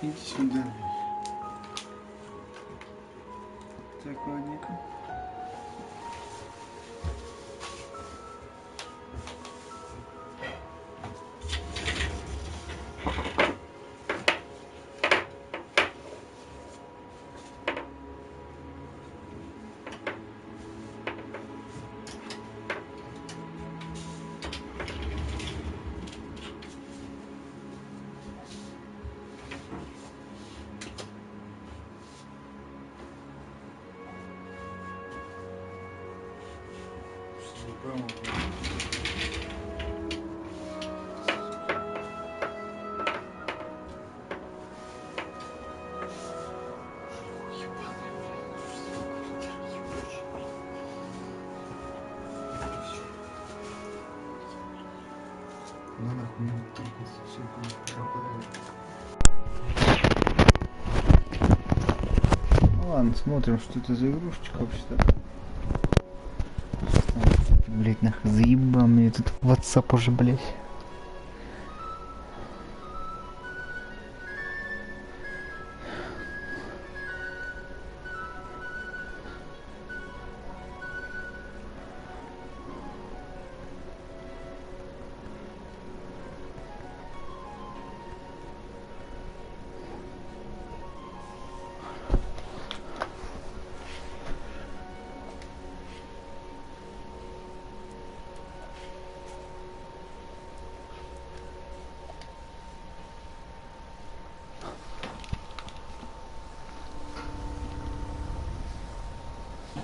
Иди сюда. Так, ладненько. Ну нахуй не трогайся, все пропадает. Ну ладно, смотрим, что это за игрушечка вообще-то. Блять, нахуй заебал мне этот WhatsApp уже, блять.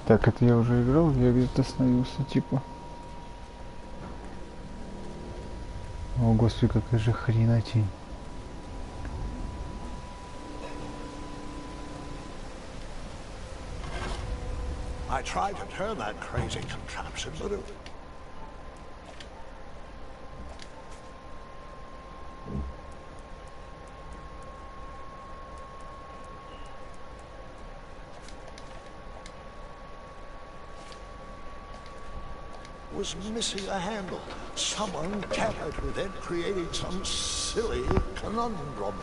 Так, это я уже играл, я где-то остановился, типа. О, господи, какая же хренотень. I tried to turn that crazy contraption, but it... was missing a handle. Someone tampered with it, creating some silly conundrum.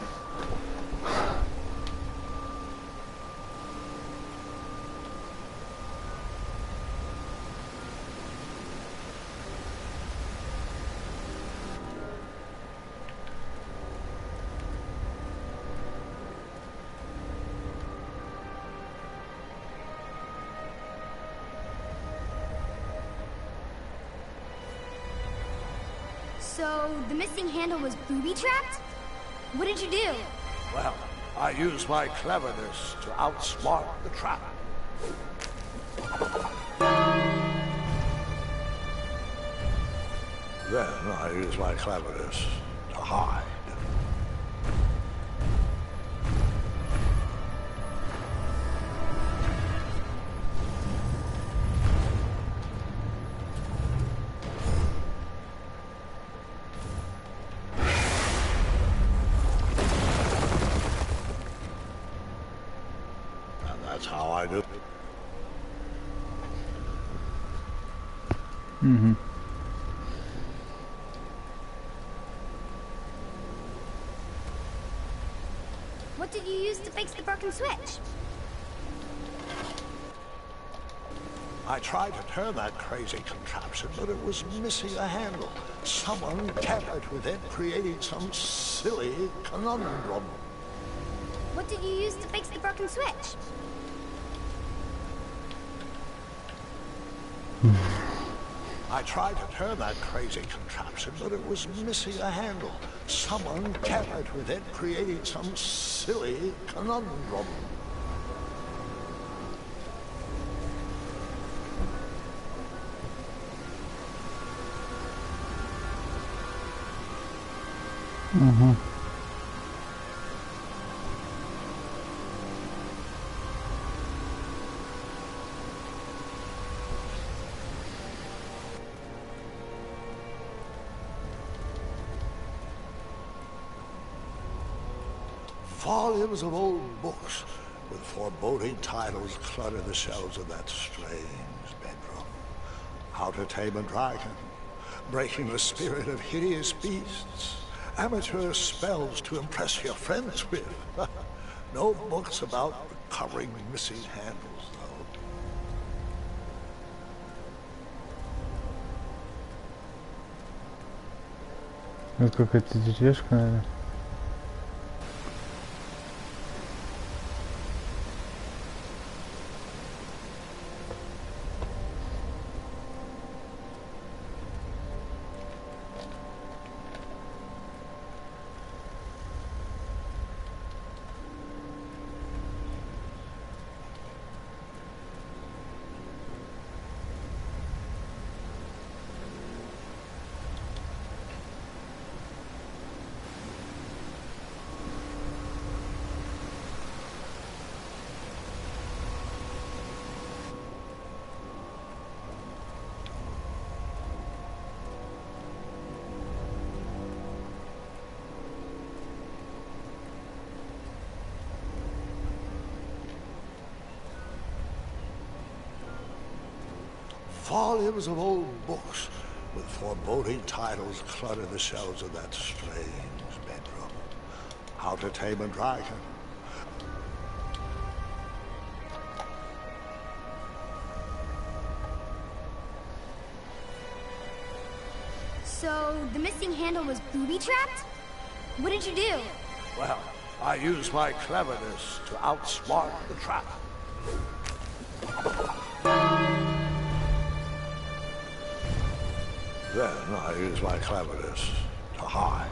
So, the missing handle was booby-trapped? What did you do? Well, I used my cleverness to outsmart the trap. Then I used my cleverness to hide. That's how I do it. Mm-hmm. What did you use to fix the broken switch? I tried to turn that crazy contraption, but it was missing a handle. Someone tampered with it, creating some silly conundrum. What did you use to fix the broken switch? I tried to turn that crazy contraption, but it was missing a handle. Someone tampered with it, creating some silly conundrum. Mm-hmm. Volumes of old books with foreboding titles clutter the shelves of that strange bedroom. How to Tame a Dragon, Breaking the Spirit of Hideous Beasts, amateur spells to impress your friends with. No books about recovering missing handles, though. Вот какая-то деревяшка, наверное. Volumes of old books with foreboding titles clutter the shelves of that strange bedroom. How to Tame a Dragon. So, the missing handle was booby-trapped? What did you do? Well, I used my cleverness to outsmart the trap. Then I used my cleverness to hide.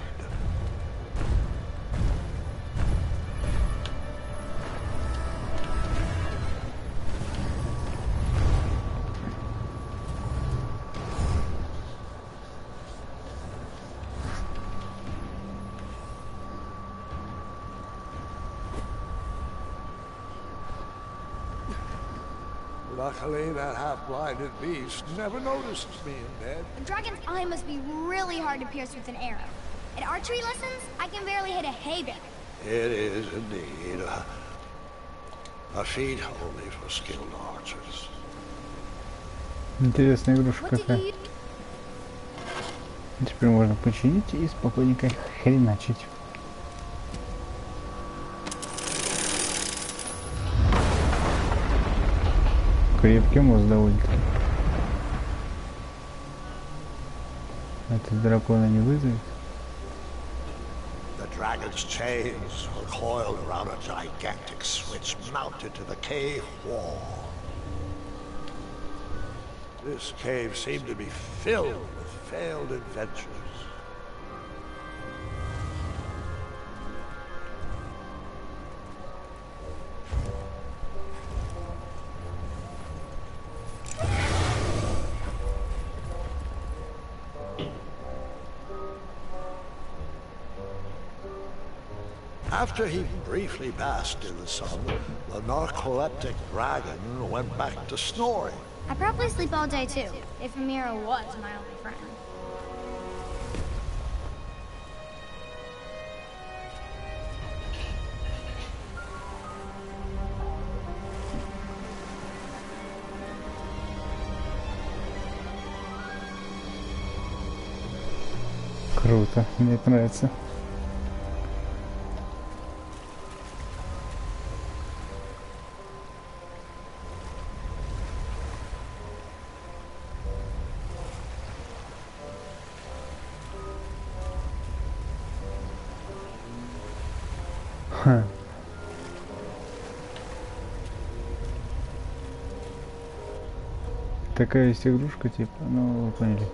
Luckily, that half-blinded beast never noticed me in bed. The dragon's eye must be really hard to pierce with an arrow. At archery lessons, I can barely hit a hay bale. It is indeed a feat only for skilled archers. Интересная игрушка What did какая. you... Теперь можно починить и спокойненько хреначить. Крепкий мост довольно-таки. Этот дракона не вызовет. The dragon's chains were coiled around a gigantic switch mounted to the cave wall. This cave seemed to be filled with failed adventures. After he briefly basked in the sun, the narcoleptic dragon went back to snoring. I probably sleep all day too, if Amira was my only friend. Круто, мне это нравится. Ха. Такая есть игрушка, типа, ну вы поняли.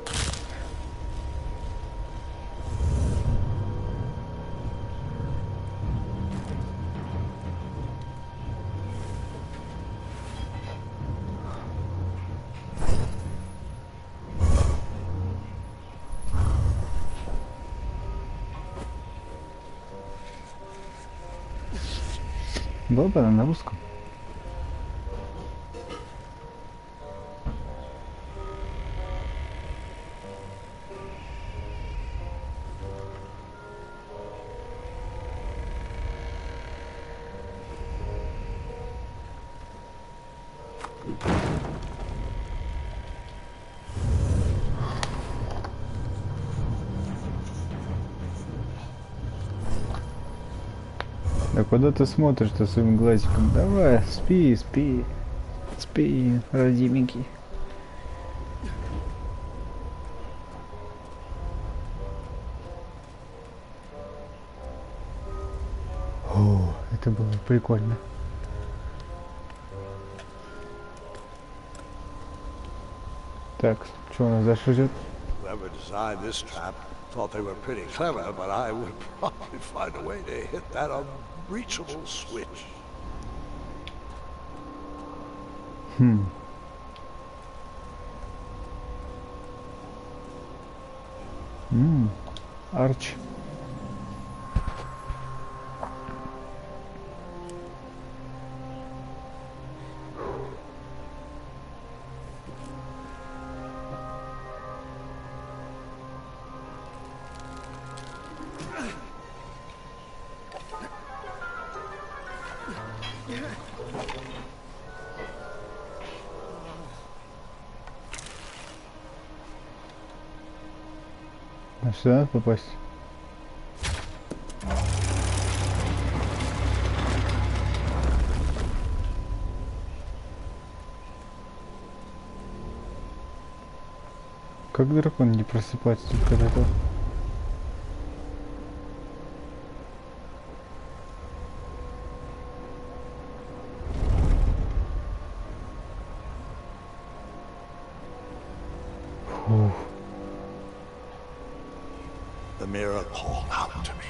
Была бы она на русском. А куда ты смотришь-то своим глазиком? Давай, спи, спи. Спи, родименький. О, это было прикольно. Так, что у нас дальше ждет? Whoever designed this trap thought they were pretty clever, but I would probably find a way to hit that unreachable switch. Арч. А сюда надо попасть? Как дракон не просыпается только от этого? Фух. The mirror called out to me.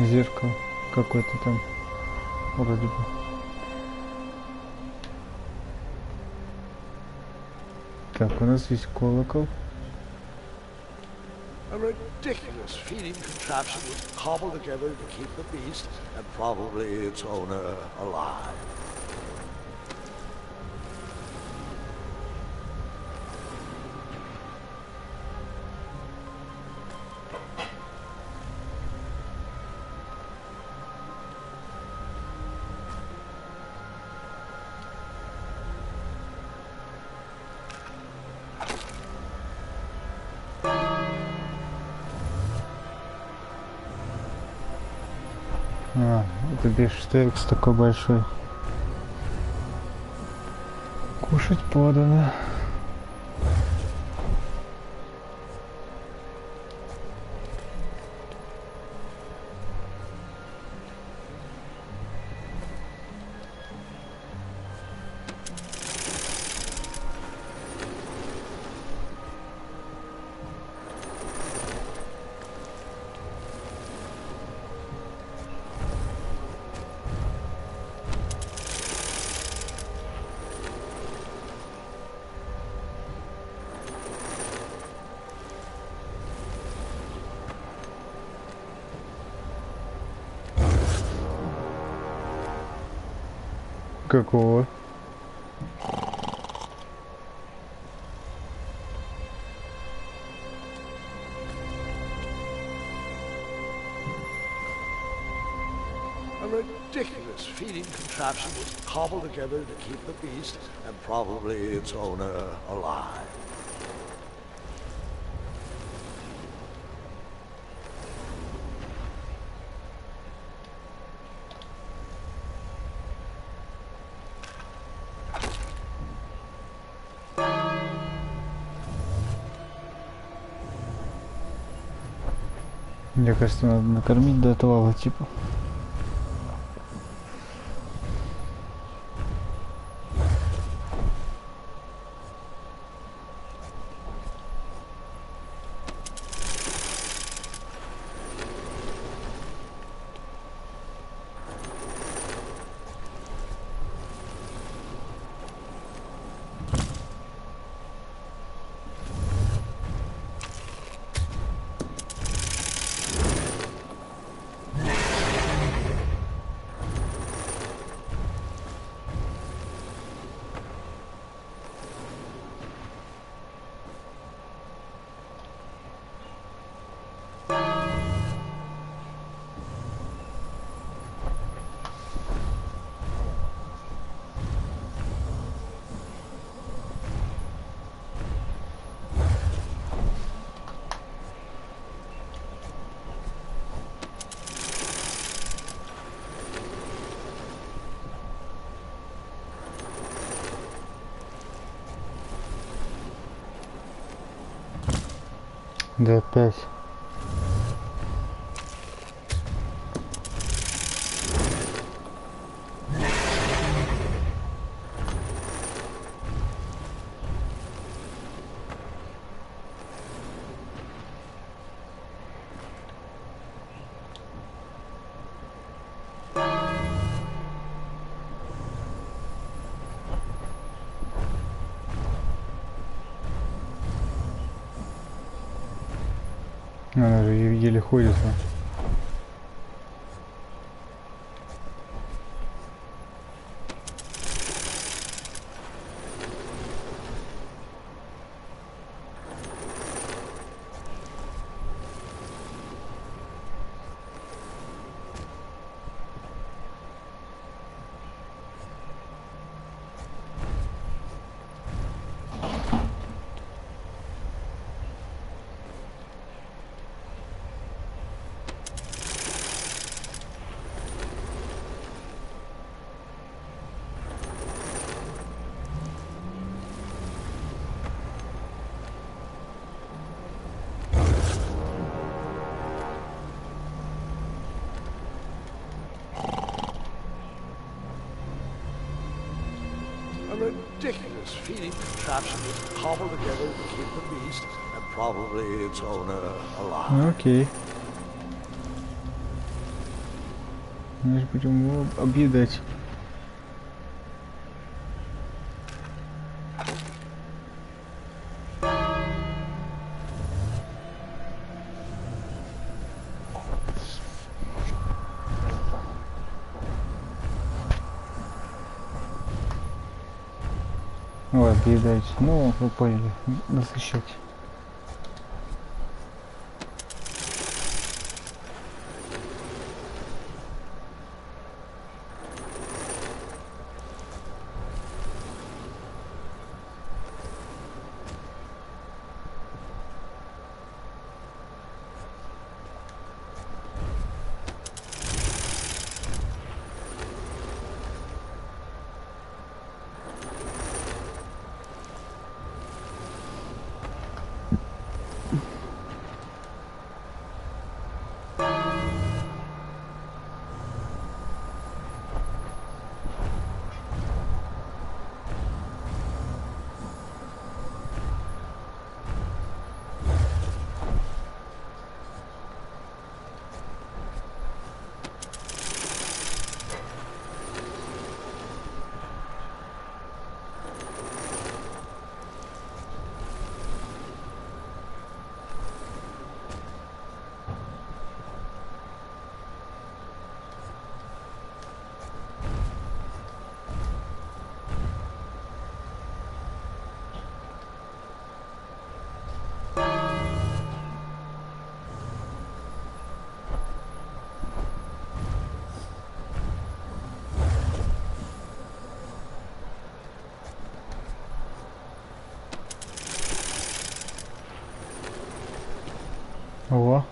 Зеркало какое-то там вроде бы. Так, у нас есть колокол. A ridiculous feeding contraption was cobbled together to keep the beast and probably its owner alive. А, это бифштекс такой большой. Кушать подано. Какого? A ridiculous feeding contraption was cobbled together to keep the beast and probably its owner alive. Мне кажется, надо накормить до отвала, типа. Да опять. Она же еле ходит. A ridiculous feeding contraption was cobbled together to keep the beast and probably its owner alive. Ну окей. Мы же будем его объедать. Ой, объедать. Ну, вы поняли. Насыщать. О.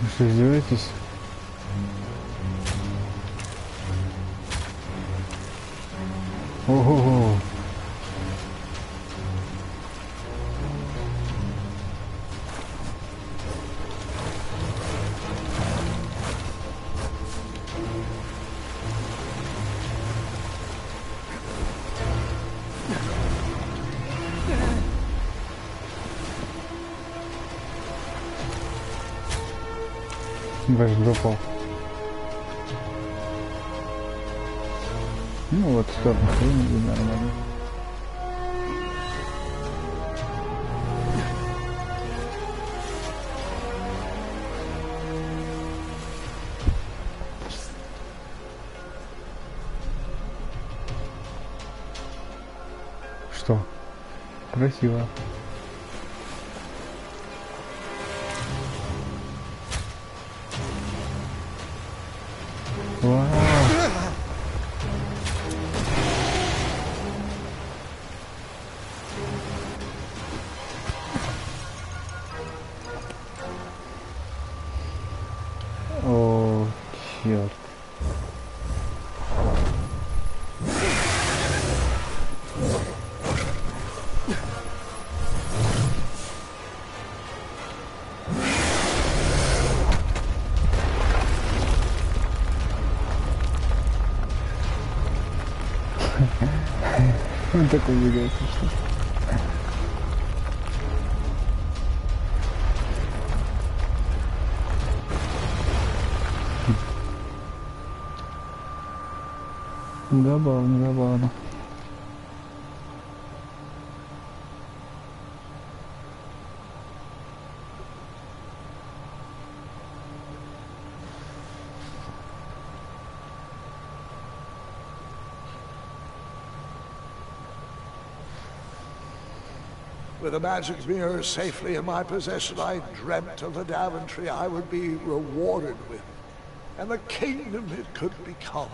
Вы что, издеваетесь? Ого-го. Ваш упал. Ну вот, в сторону хрени, нормально. Что? Красиво. Вау. О, черт. Он такой двигается, что... Забавно, забавно. With the magic mirror safely in my possession, I dreamt of the Daventry I would be rewarded with, and the kingdom it could become.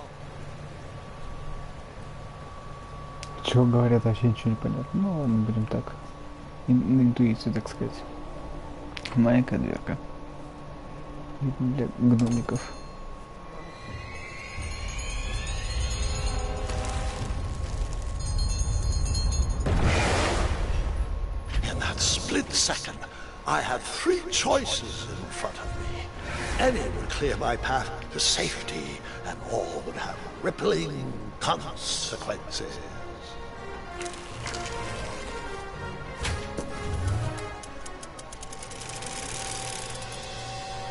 Чего говорят, вообще ничего не понятно. Ну ладно, будем так. На интуицию, так сказать. Маленькая дверка. Для гномиков. In that split second, I had three choices in front of me. Any would clear my path to safety, and all would have rippling consequences.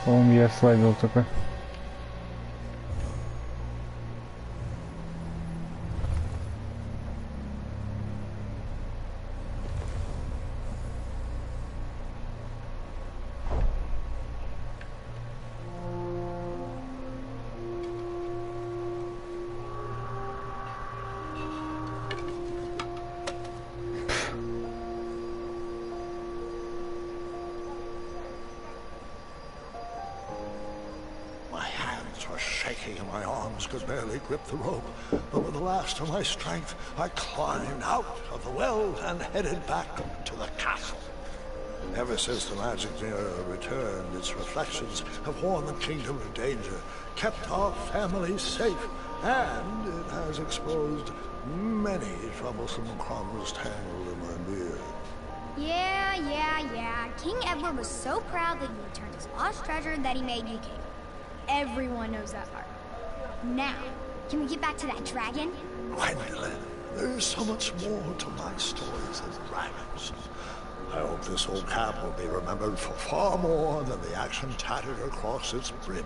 По-моему, я слабил только. And my arms could barely grip the rope, but with the last of my strength, I climbed out of the well and headed back to the castle. Ever since the magic mirror returned, its reflections have warned the kingdom of danger, kept our family safe, and it has exposed many troublesome crumbs tangled in my beard. Yeah. King Edward was so proud that you returned his lost treasure that he made you king. Everyone knows that part. Now, can we get back to that dragon? Gwendolyn, there's so much more to my stories than dragons. I hope this old cap will be remembered for far more than the action tattered across its brim,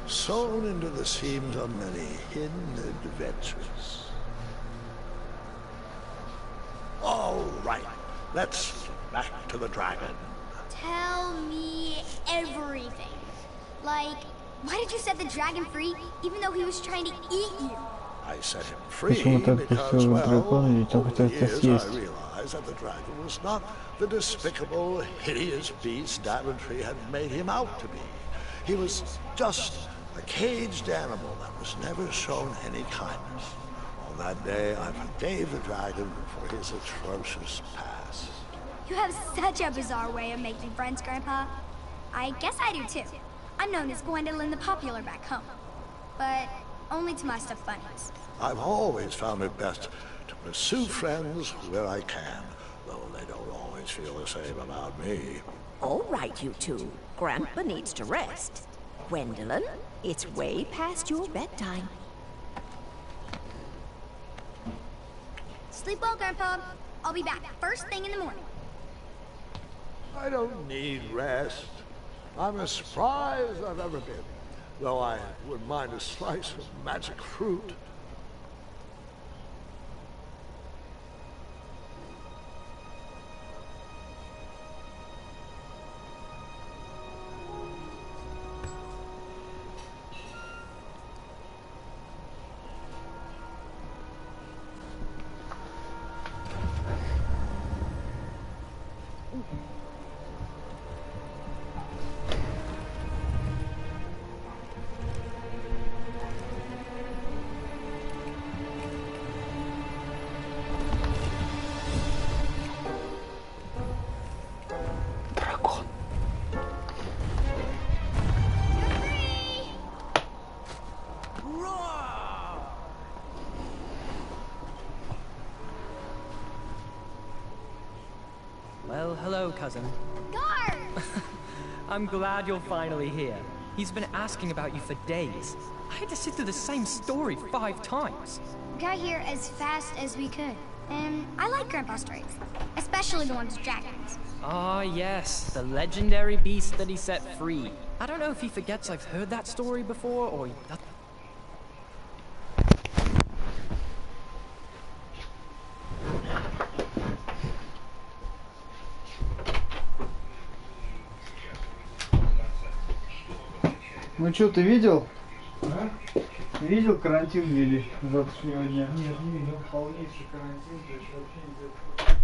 sewn into the seams of many hidden adventures. All right, let's get back to the dragon. Tell me everything. Like, why did you set the dragon free, even though he was trying to eat you? I set him free Почему-то because, отпустил дракона, ведь он over хотел the это years I съесть. realized that the dragon was not the despicable, hideous beast Daventry had made him out to be. He was just a caged animal that was never shown any kindness. On that day, I forgave the dragon for his atrocious past. You have such a bizarre way of making friends, Grandpa. I guess I do too. I'm known as Gwendolyn the Popular back home, but only to my stuffed bunnies. I've always found it best to pursue friends where I can, though they don't always feel the same about me. All right, you two. Grandpa needs to rest. Gwendolyn, it's way past your bedtime. Sleep well, Grandpa. I'll be back first thing in the morning. I don't need rest. I'm as spry as I've ever been, though I wouldn't mind a slice of magic fruit. Well, hello, cousin. Guard! I'm glad you're finally here. He's been asking about you for days. I had to sit through the same story 5 times. We got here as fast as we could. And I like Grandpa's strays, especially the ones with dragons. Ah, yes, the legendary beast that he set free. I don't know if he forgets I've heard that story before, or he doesn't. Ну что, ты видел? А? Видел карантин ввели с завтрашнего дня? Нет, не видел. Полнейший карантин, то есть вообще нельзя.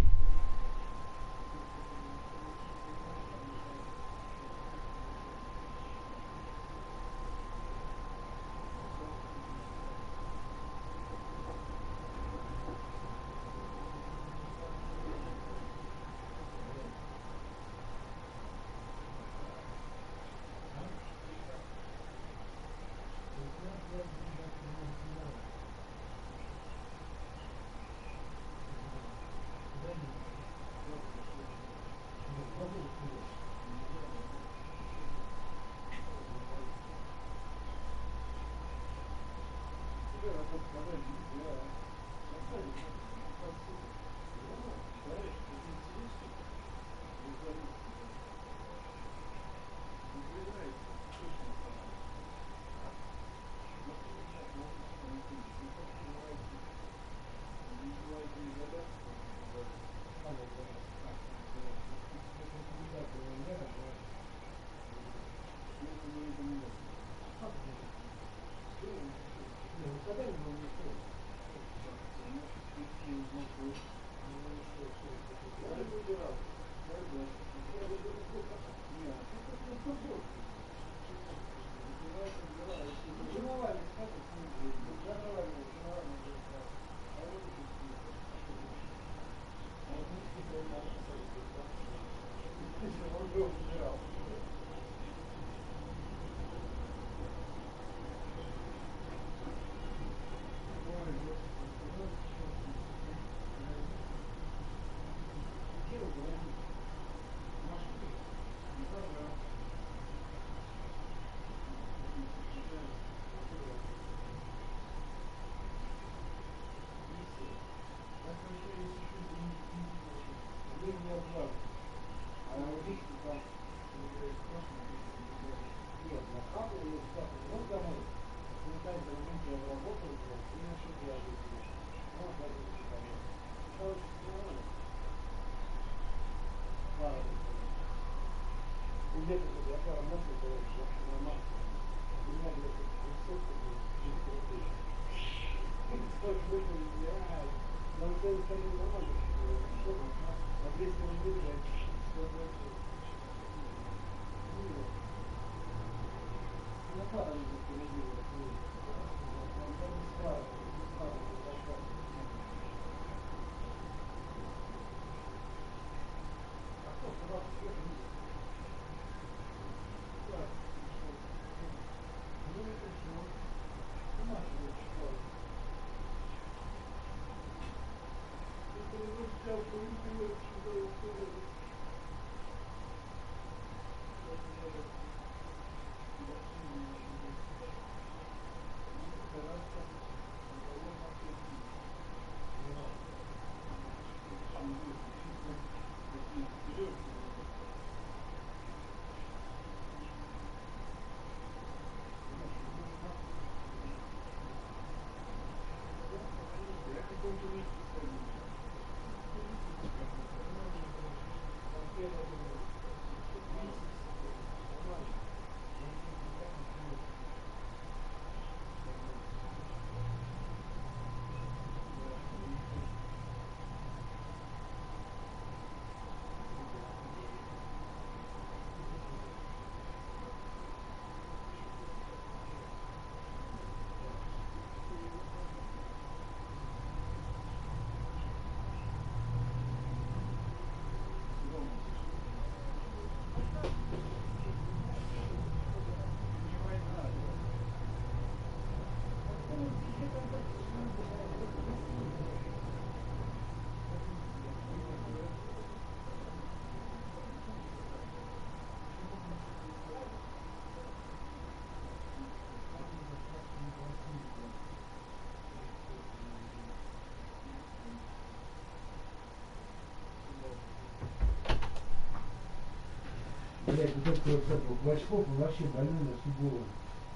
Блять, вот этот вот Клочков, он вообще больной на всю голову.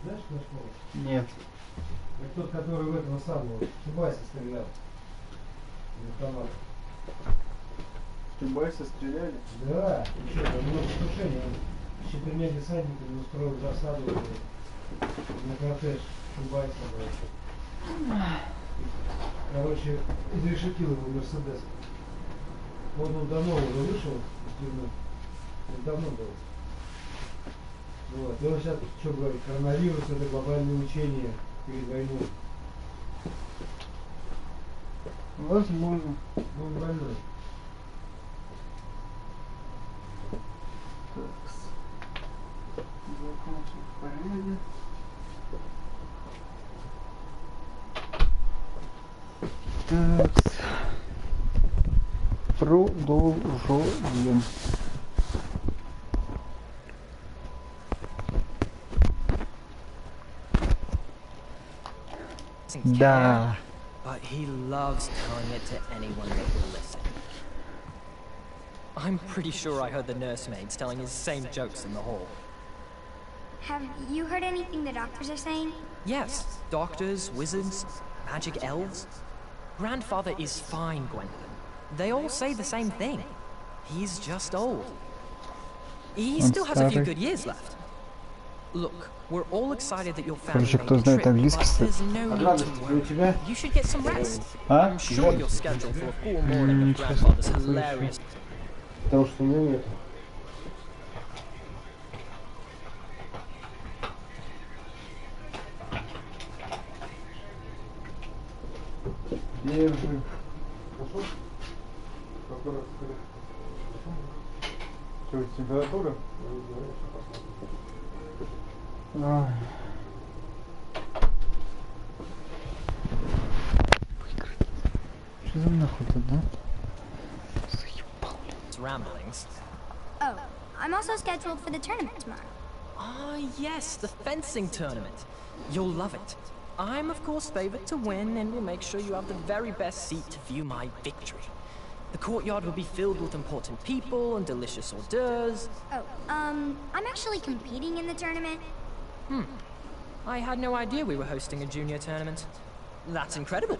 Знаешь Клочкова? Нет. Это тот, который в этого самого Чубайса стрелял. В автомат. Чубайса стреляли? Да, еще там много покушений. Он с 4 десантниками устроил засаду на кортеж Чубайса. Короче, изрешетил его Мерседес. Вот он давно уже вышел из тюрьмы. Это давно было. Вот. И он сейчас, что говорит, коронавирус — это глобальное учение перед войной. Возможно. Он больной. Закончим порядок. Так. Продолжаем. Да. But he loves telling it to anyone that will listen. I'm pretty sure I heard the nursemaids telling his same jokes in the hall. Have you heard anything the doctors are saying? Yes, doctors, wizards, magic elves. Grandfather is fine, Gwendolyn. They all say the same thing. He's just old. He still has a few good years left. Look, we're all excited that your family made the trip, but there's no need to worry. You should get some rest. I'm sure you're scheduled for a full morning of Grandfather's hilarious... Потому что у меня нет. Держи. Хорошо? Какой раз Что, температура? Ой. Что за нахуй тут, да? ramblings. Oh, I'm also scheduled for the tournament tomorrow. Ah, yes, the fencing tournament. You'll love it. I'm, of course, favored to win, and will make sure you have the very best seat to view my victory. The courtyard will be filled with important people and delicious hors d'oeuvres. Oh, I'm actually competing in the tournament. I had no idea we were hosting a junior tournament. That's incredible.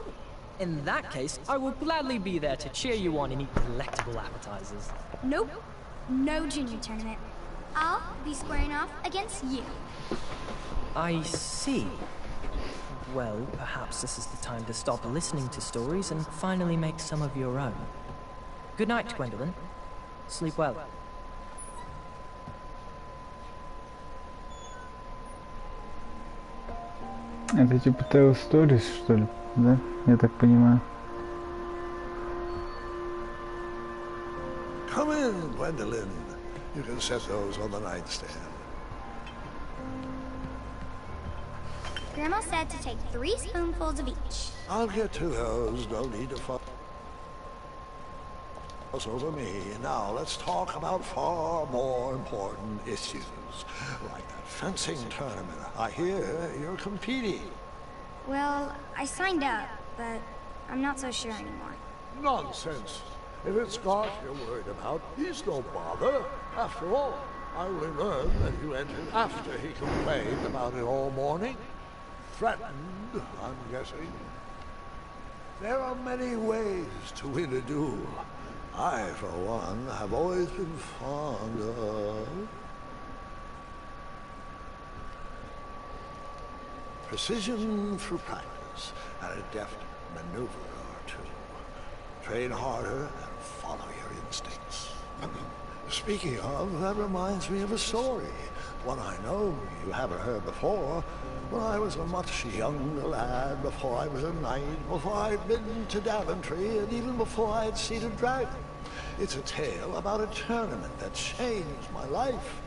In that case, I will gladly be there to cheer you on and eat delectable appetizers. Nope, no junior tournament. I'll be squaring off against you. I see. Well, perhaps this is the time to stop listening to stories and finally make some of your own. Good night, Gwendolyn. Sleep well. Это типа Tale Stories, что ли? Да? Я так понимаю. Come in, Gwendolyn. You can set those on the nightstand. Grandma said to take 3 spoonfuls of each. I'll get to those. No need to fuss over me. Now let's talk about far more important issues, like that fencing tournament. I hear you're competing. Well, I signed up, but I'm not so sure anymore. Nonsense. If it's Scott you're worried about, he's no bother. After all, I only learned that you entered after he complained about it all morning. Threatened, I'm guessing. There are many ways to win a duel. I, for one, have always been fond of precision through practice and a deft maneuver or two. Train harder and follow your instincts. Speaking of, that reminds me of a story. One I know you haven't heard before. When I was a much younger lad, before I was a knight, before I'd been to Daventry, and even before I'd seen a dragon. It's a tale about a tournament that changed my life.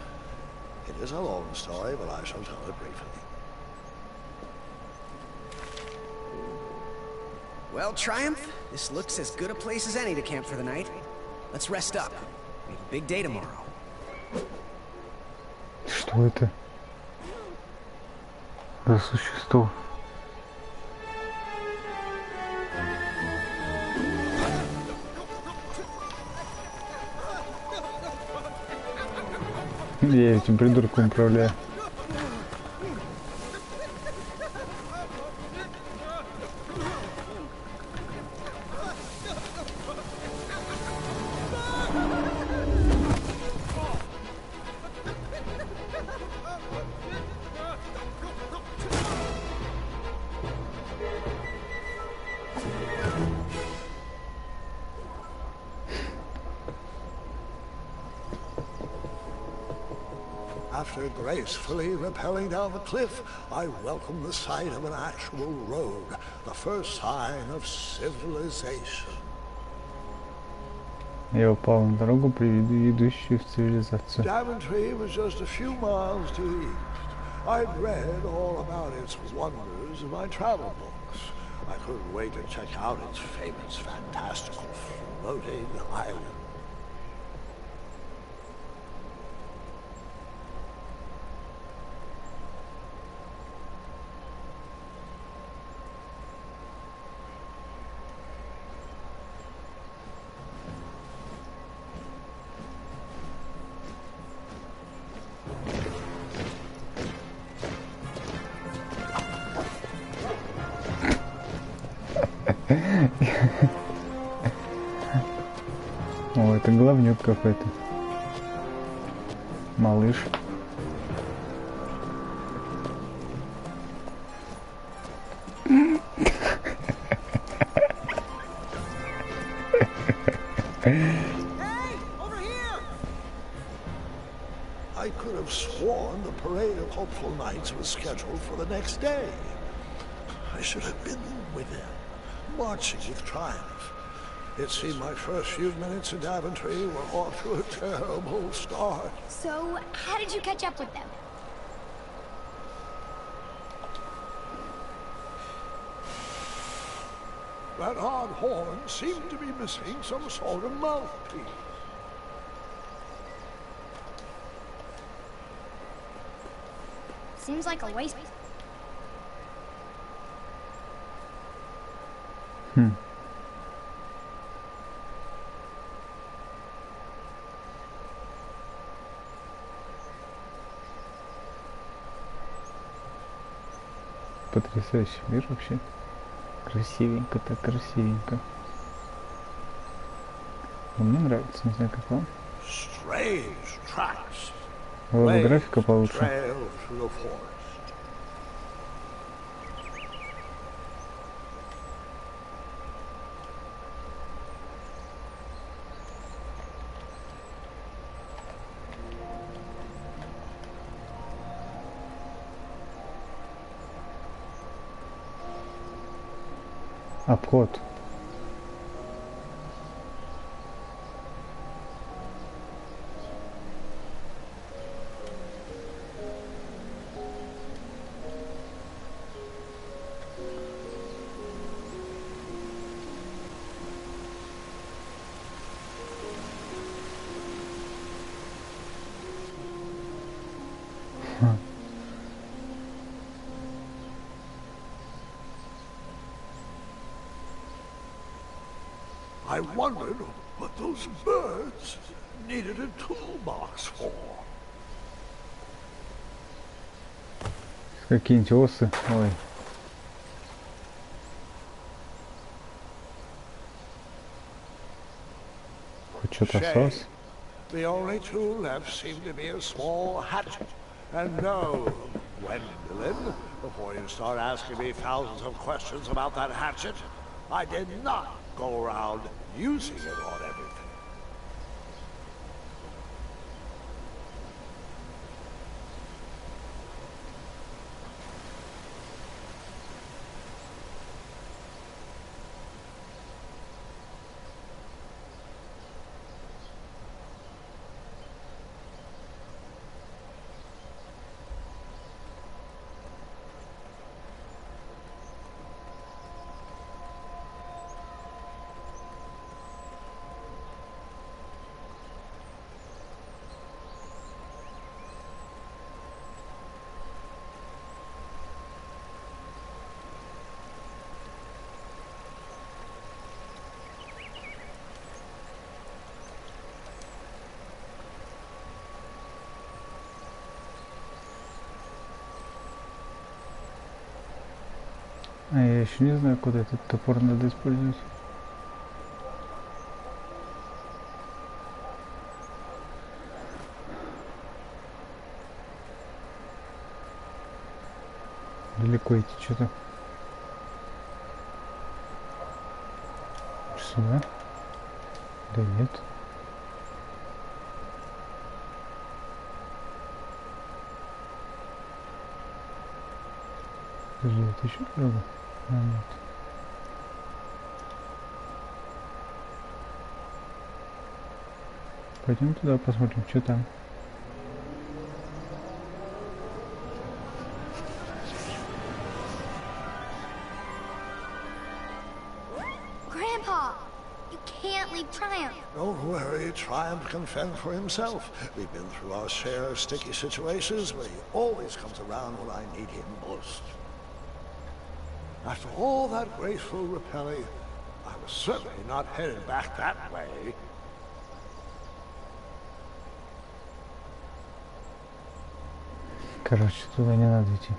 It is a long story, but I shall tell it briefly. Well, Triumph, this looks as good a place as any to camp for the night. Let's rest up. We have a big day tomorrow. Что это за существо? Я этим придурком управляю. After gracefully rappelling down the cliff, I welcome the sight of an actual road, the first sign of civilization. Я упал на дорогу, ведущую в цивилизацию. Daventry was just a few miles to the east. I'd read all about its wonders in my travel books. I couldn't wait to check out its famous, fantastical floating island. О, это главнюк какой-то. Малыш. I could have sworn the parade of hopeful knights was scheduled for the next day. I should have been with them, marching with triumph. It seemed my first few minutes in Daventry were off to a terrible start. So, how did you catch up with them? That odd horn seemed to be missing some sort of mouthpiece. Seems like a waste. Потрясающий мир вообще. Красивенько, так красивенько. Но мне нравится, не знаю, как вам. Strange tracks. Графика получше. Trail through the forest. Обход. I wondered what those birds needed a toolbox for. Какие-нибудь осы. Ой. Хоть что-то осталось. The only tool left seemed to be a small hatchet. And no, Gwendolyn, before you start asking me thousands of questions about that hatchet, I did not go around using it on everything. А я еще не знаю, куда этот топор надо использовать. Далеко идти что-то. Сюда? Да нет. Подожди, это еще дорога? А, нет. Пойдем туда посмотрим, что там. Grandpa, you can't leave Triumph. Don't worry, Triumph can fend for himself. We've been through our share of sticky situations, but he always comes around when I need him most. After all that graceful repelling, I was certainly not headed back that way. Короче, туда не надо идти.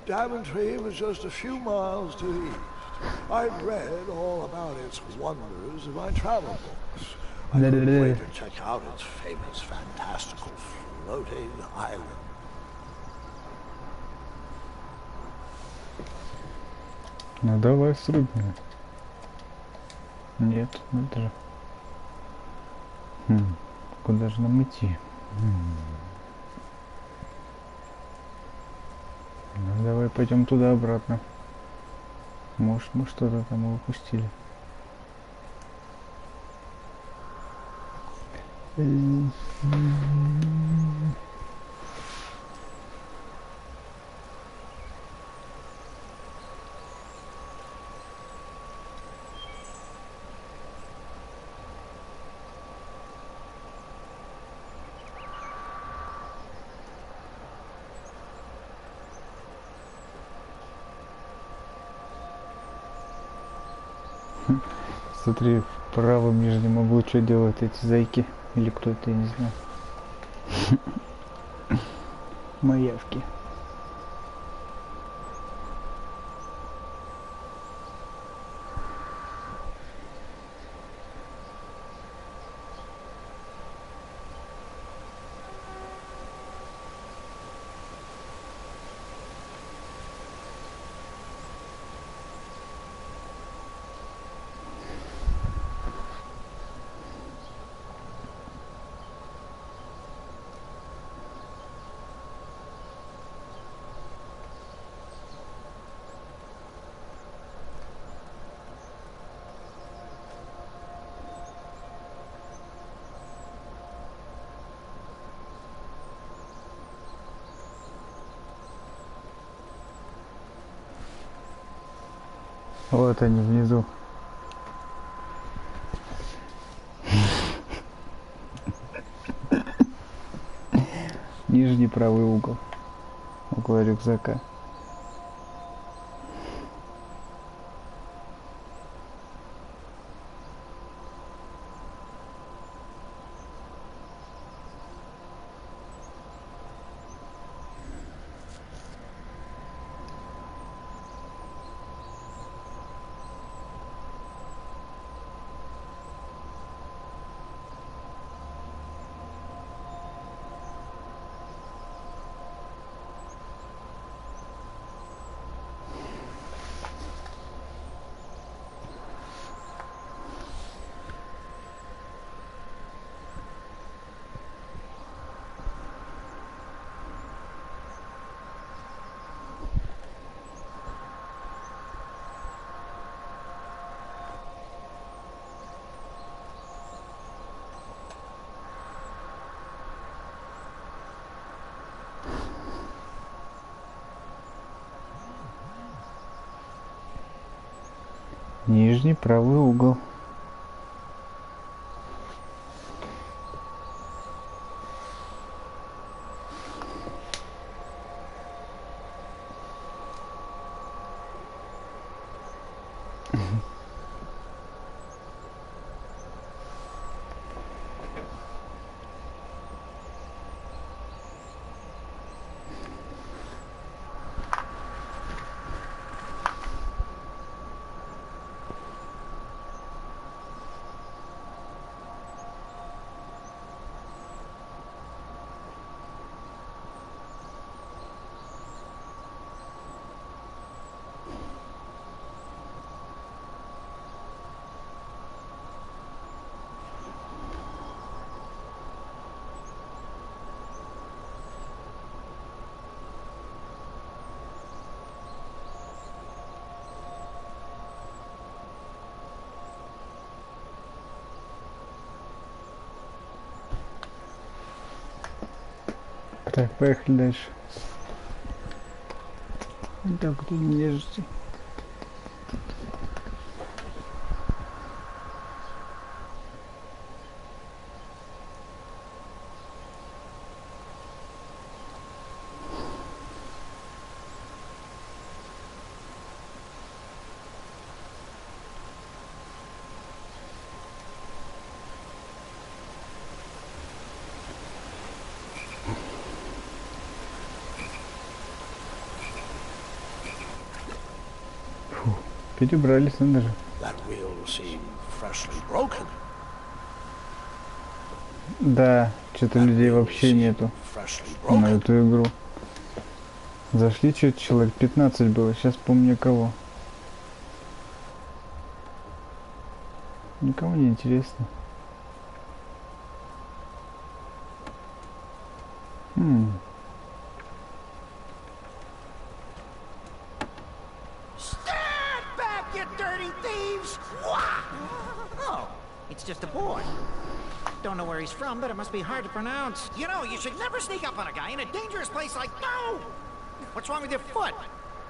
Daventry was just a few miles to the east. I'd read all about its wonders in my travel books. I couldn't wait to check out its famous, fantastical floating island. Ну давай срубим. Нет, это же. Куда же нам идти? Ну давай пойдем туда обратно. Может мы что-то там упустили. Смотри, в правом нижнем углу что делают эти зайки? Или кто это, я не знаю. Маявки. Вот они внизу. Нижний правый угол. Около рюкзака. Нижний правый угол. Так, поехали дальше. Так, тут нежности. Перебрались, надо же. That wheel seemed freshly broken. Да, что-то людей вообще нету Freshly на broken. эту игру. Зашли что-то человек 15 было, сейчас помню кого. Никому не интересно. Stand back, you dirty thieves! Wah! Oh, it's just a boy. Don't know where he's from, but it must be hard to pronounce. You know, you should never sneak up on a guy in a dangerous place like... No! What's wrong with your foot?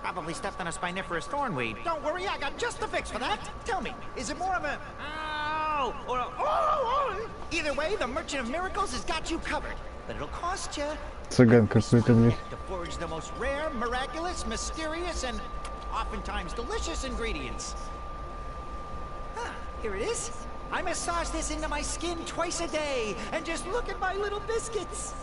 Probably stepped on a spiniferous thornweed. Don't worry, I got just the fix for that. Tell me, is it more of a... Ow! Or a... Oh! Either way, the Merchant of Miracles has got you covered. But it'll cost you... Цыган какой-то, блядь. To forge the most rare, miraculous, mysterious, and oftentimes delicious ingredients. Ah, here it is. I massage this into my skin twice a day, and just look at my little biscuits.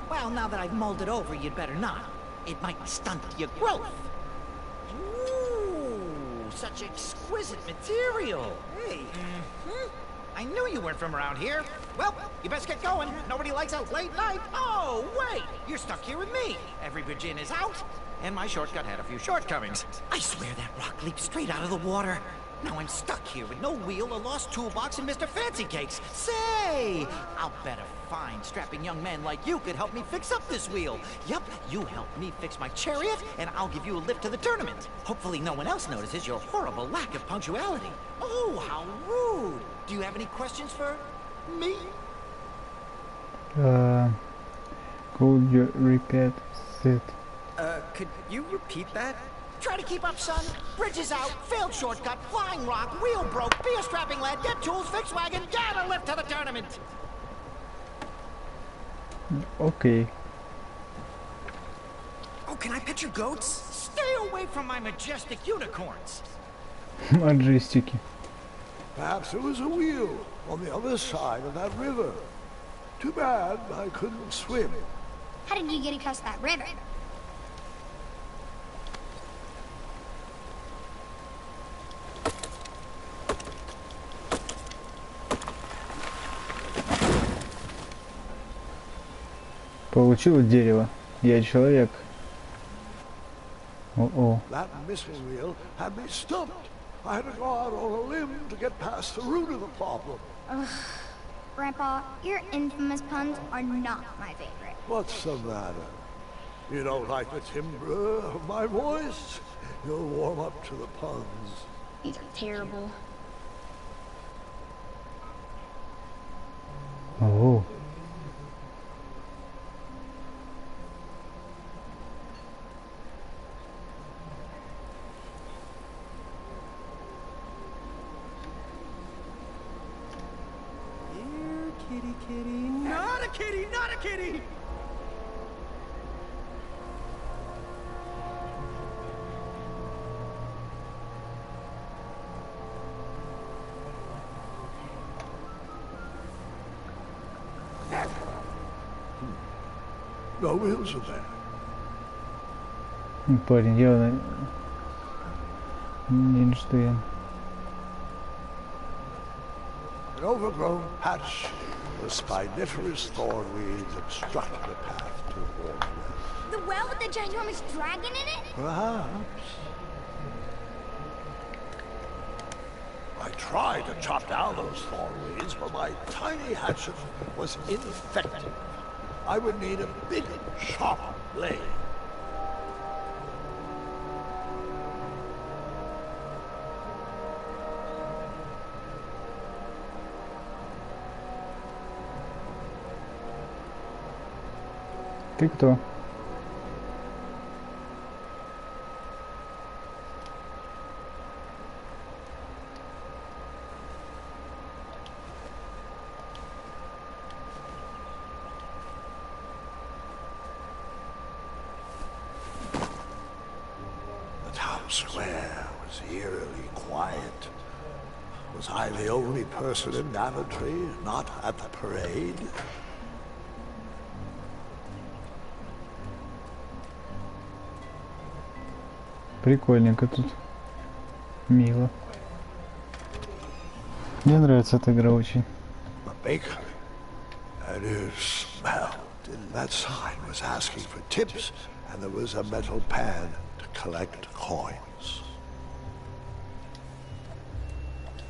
Well, now that I've mulled it over, you'd better not. It might stunt your growth. Ooh, such exquisite material. Hey, I knew you weren't from around here. Well, you best get going. Nobody likes a late night. Oh, wait, you're stuck here with me. Every bridge in is out, and my shortcut had a few shortcomings. I swear that rock leaped straight out of the water. Now I'm stuck here with no wheel, a lost toolbox, and Mr. Fancy Cakes. Say, I'll bet a fine, strapping young man like you could help me fix up this wheel. Yup, you help me fix my chariot, and I'll give you a lift to the tournament. Hopefully no one else notices your horrible lack of punctuality. Oh, how rude. Do you have any questions for me? Could you repeat it? Could you repeat that? Try to keep up, son. Bridges out, failed shortcut, flying rock, wheel broke, be a strapping lad, get tools, fix wagon, get a lift to the tournament. Okay. Oh, can I pet your goats? Stay away from my majestic unicorns. Маджестики. Perhaps there was a wheel on the other side of that river. Too bad I couldn't swim. How did you get across that river? Получил дерево. Я человек. О-о. That missing wheel had me stumped. I had to go out on a limb to get past the root of the problem. Ugh. Grandpa, your infamous puns are not my favorite. What's the matter? You don't like the timbre of my voice? You'll warm up to the puns. These are terrible. Oh. Here, kitty, kitty. Not a kitty, not a kitty! No wheels are there. Парень явно не Эйнштейн. An overgrown patch of spiniferous thornweeds obstruct the path to the warm well. The well with the ginormous dragon in it? Perhaps. I tried to chop down those thornweeds, but my tiny hatchet was ineffective. I would need a big, sharp blade. Ты кто? Square was eerily quiet. Was I the only person in Daventry not at the parade? Прикольненько тут. Мило. Мне нравится эта игра очень. A baker. That is smelled. That sign was asking for tips, and there was a metal pan to collect coins.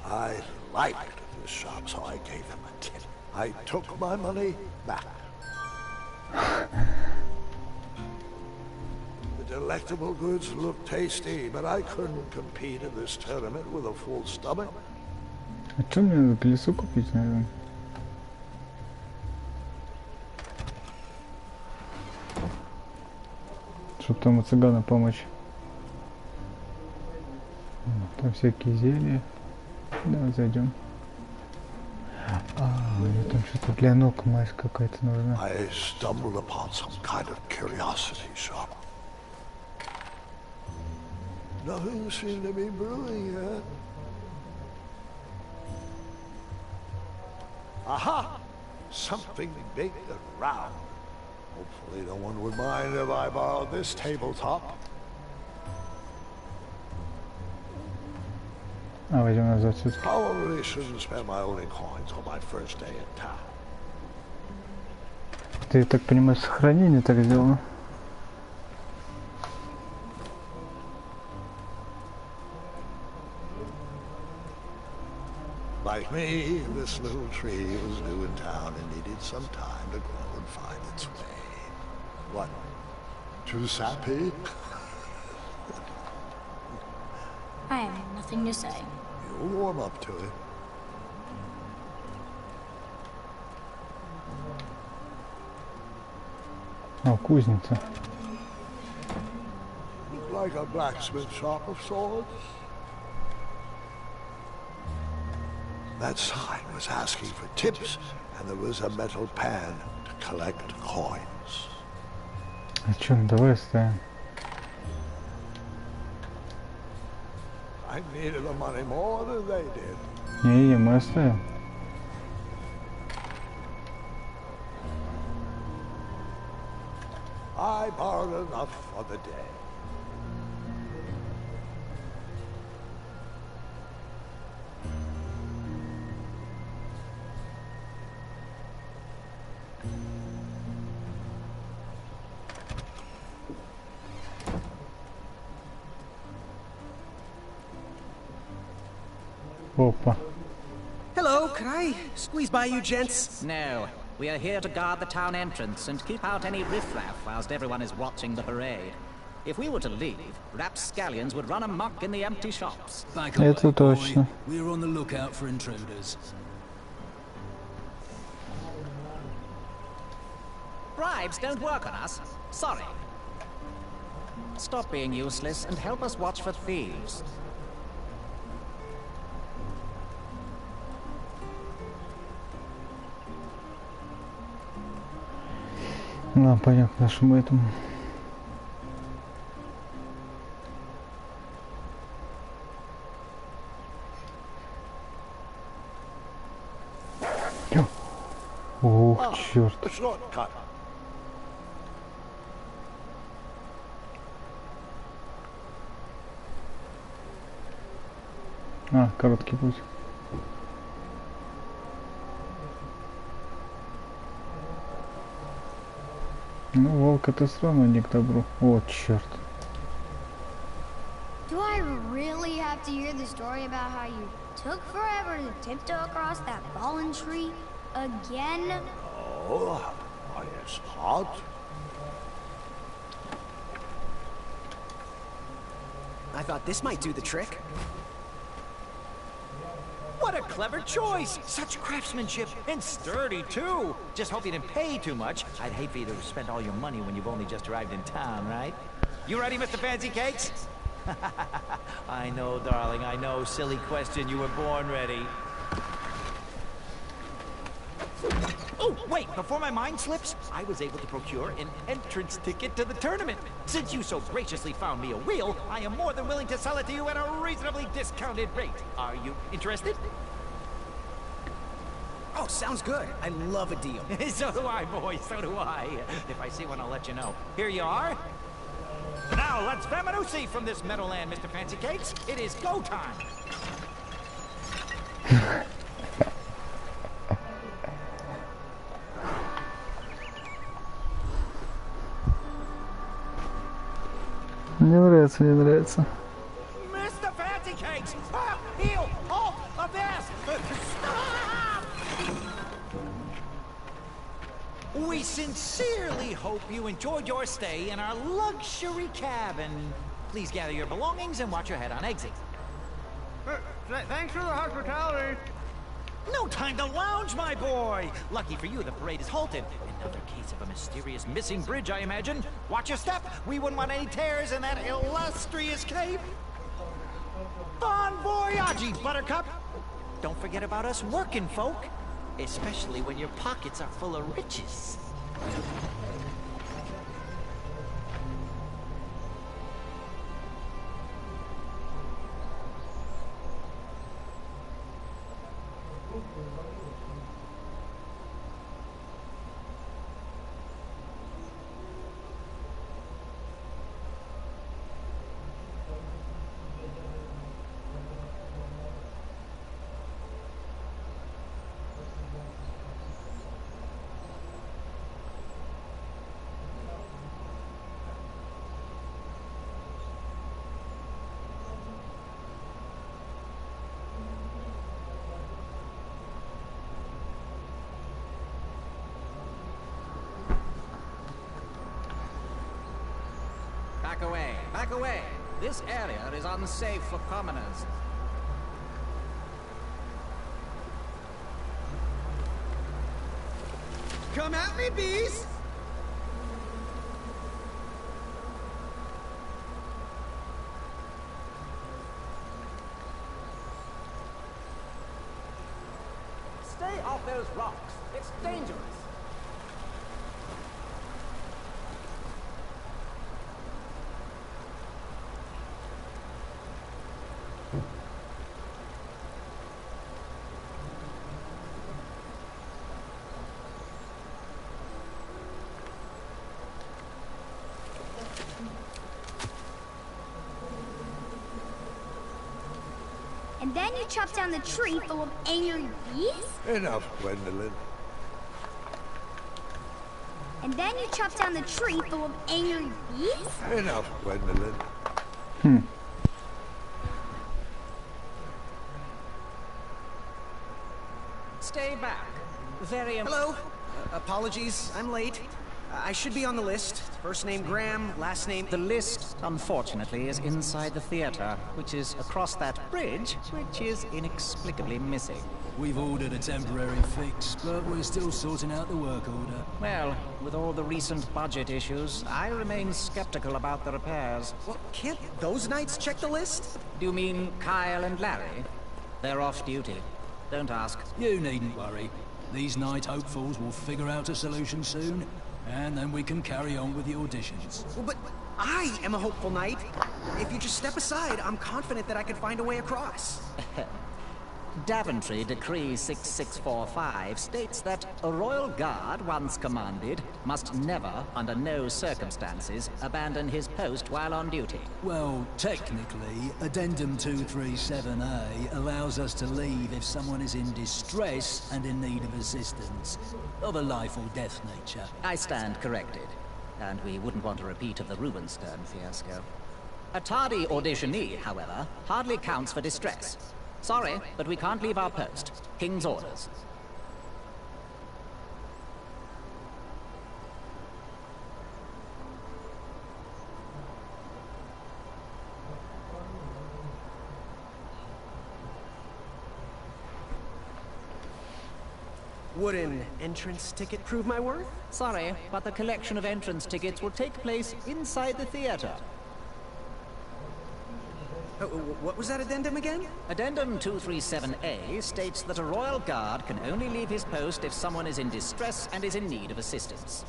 I liked this shop, so I gave him a tip. I took my money back. The delectable goods looked tasty, but I couldn't compete in this tournament with a full stomach. А что мне надо колесо купить, наверное? Чтобы там у цыгана помочь. Там всякие зелья. Давай зайдем. Мне там что-то для ног мазь какая-то нужна. I stumbled upon some kind of curiosity shop. Nothing seemed to be brewing yet. Aha! Something big and round. Hopefully no one would mind if I borrowed this tabletop. Возьмем назад все-таки. Probably shouldn't spend my only coins on my first day in town. Ты, так понимаю, сохранение так сделано? Like me, this little tree was new in town and needed some time to grow and find its way. What? Too sappy? I have nothing to say. You'll warm up to it. О, кузница. Looked like a blacksmith shop of sorts. That sign was asking for tips, and there was a metal pan to collect coins. А чё, давай оставим. I needed the money more than they did. Не, мы оставим. I borrowed enough for the day. Опа. Hello, could I squeeze by you gents? No. We are here to guard the town entrance and keep out any riffraff whilst everyone is watching the parade. If we were to leave, rapscallions would run amok in the empty shops. Это точно. We're on the lookout for intruders. Bribes don't work on us. Sorry. Stop being useless and help us watch for thieves. Ну, пойдем к нашему этому. Ух, черт. А, короткий путь. Ну, волк это все равно не к добру. О, черт. Do I really have to hear the story about how you took forever to tiptoe across that fallen tree again? Oh, I guess not. I thought this might do the trick. What a clever choice! Such craftsmanship, and sturdy, too! Just hope you didn't pay too much. I'd hate for you to spend all your money when you've only just arrived in town, right? You ready, Mr. Fancy Cakes? I know, darling, I know. Silly question, you were born ready. Oh, wait, before my mind slips, I was able to procure an entrance ticket to the tournament. Since you so graciously found me a wheel, I am more than willing to sell it to you at a reasonably discounted rate. Are you interested? Oh, sounds good. I love a deal. So do I, boy, so do I. If I see one, I'll let you know. Here you are. Now, let's vamoose from this meadowland, Mr. Fancy Cakes. It is go time. Мне нравится, мне нравится. Mr. Fancy Cakes! Ah, heel! Halt! Avast! Stop! We sincerely hope you enjoyed your stay in our luxury cabin. Please gather your belongings and watch your head on exit. Thanks for the hospitality. No time to lounge, my boy! Lucky for you, the parade is halted. Another case of a mysterious missing bridge, I imagine. Watch your step! We wouldn't want any tears in that illustrious cape! Bon voyage, Buttercup! Don't forget about us working folk, especially when your pockets are full of riches. Back away, back away. This area is unsafe for commoners. Come at me, bees! Stay off those rocks. It's dangerous. And then you chop down the tree full of angry bees? Enough, Gwendolyn. And then you chop down the tree full of angry bees? Enough, Gwendolyn. Stay back. Very Hello. Apologies, I'm late. I should be on the list. First name Graham, last name... The list, unfortunately, is inside the theater, which is across that bridge, which is inexplicably missing. We've ordered a temporary fix, but we're still sorting out the work order. Well, with all the recent budget issues, I remain skeptical about the repairs. Well, can't those knights check the list? Do you mean Kyle and Larry? They're off duty. Don't ask. You needn't worry. These night hopefuls will figure out a solution soon, and then we can carry on with the auditions. Well, but I am a hopeful knight. If you just step aside, I'm confident that I can find a way across. Daventry Decree 6645 states that a royal guard once commanded must never, under no circumstances, abandon his post while on duty. Well, technically, Addendum 237A allows us to leave if someone is in distress and in need of assistance, of a life or death nature. I stand corrected, and we wouldn't want a repeat of the Rubenstern fiasco. A tardy auditionee, however, hardly counts for distress. Sorry, but we can't leave our post. King's orders. Would an entrance ticket prove my worth? Sorry, but the collection of entrance tickets will take place inside the theater. What was that addendum again? Addendum 237A states that a royal guard can only leave his post if someone is in distress and is in need of assistance.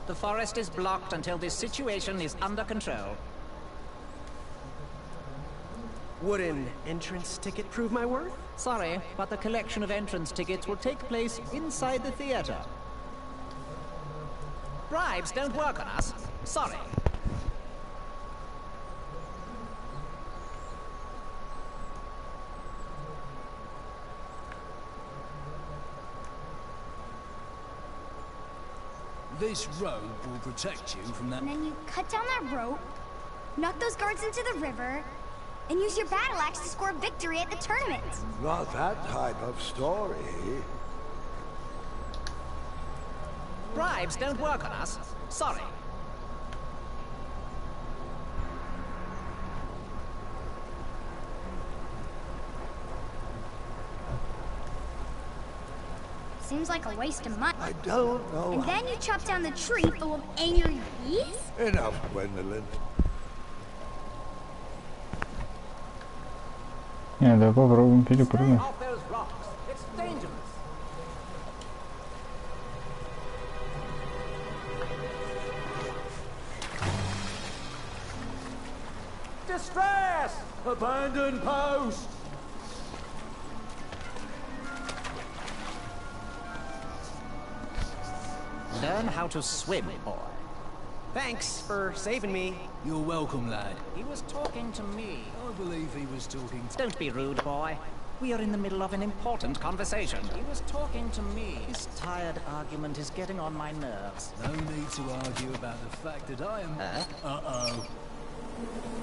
The forest is blocked until this situation is under control. Would an entrance ticket prove my worth? Sorry, but the collection of entrance tickets will take place inside the theater. Bribes don't work on us. Sorry. This rope will protect you from that. And then you cut down that rope, knock those guards into the river, and use your battle axe to score victory at the tournament. Not that type of story. Bribes don't work on us. Sorry. Seems like a waste of money. I don't know. And then you chop down the tree full of angry bees? Enough, Gwendolyn. Не, да попробуем перепрыгнуть. Off those rocks. It's dangerous. Distress! Abandoned post! Learn how to swim, boy. Thanks for saving me. You're welcome, lad. He was talking to me. I believe he was talking to... Don't be rude, boy. We are in the middle of an important conversation. He was talking to me. This tired argument is getting on my nerves. No need to argue about the fact that I am... Uh-oh.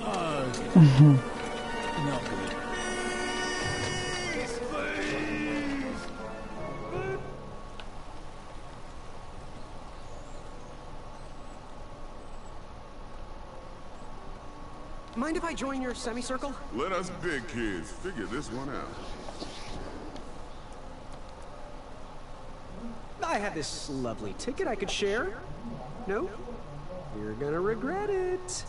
Oh. Not good. Mind if I join your semicircle? Let us big kids figure this one out. I have this lovely ticket I could share. No? You're gonna regret it.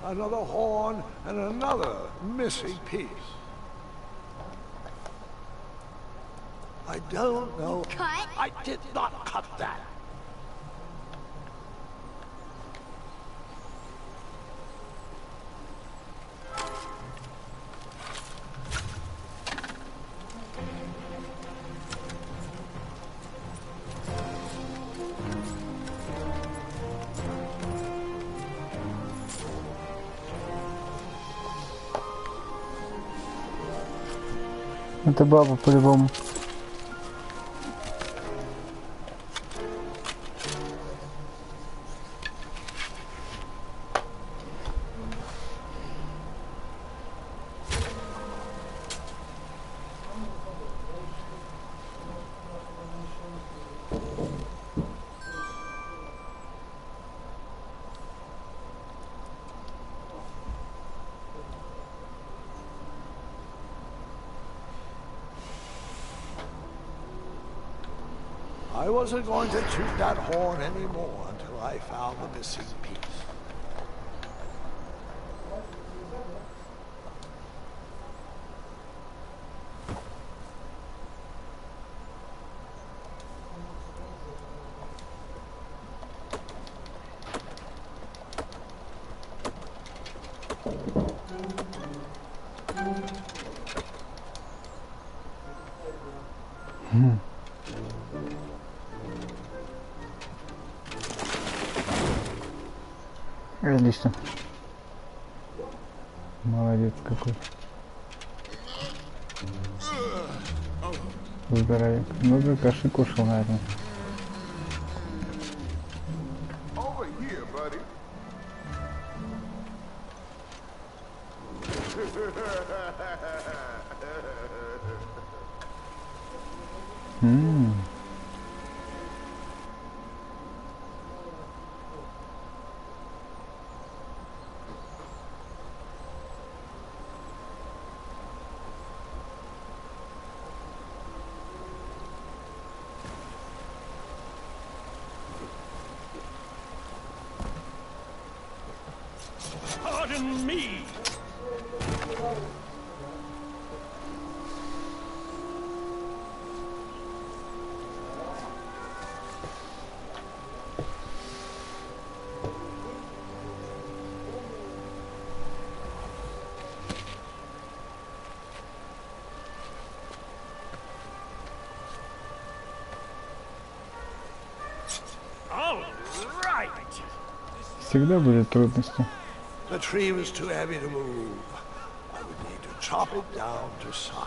Another horn and another missing piece. I don't know. Cut? I did not cut that. Это баба по-любому. I wasn't going to toot that horn anymore until I found the missing piece. Отлично. Молодец какой. Здоровяк. Много каши кушал, наверное. Over here, buddy. Pardon me. Всегда были трудности. The tree was too heavy to move. I would need to chop it down to size.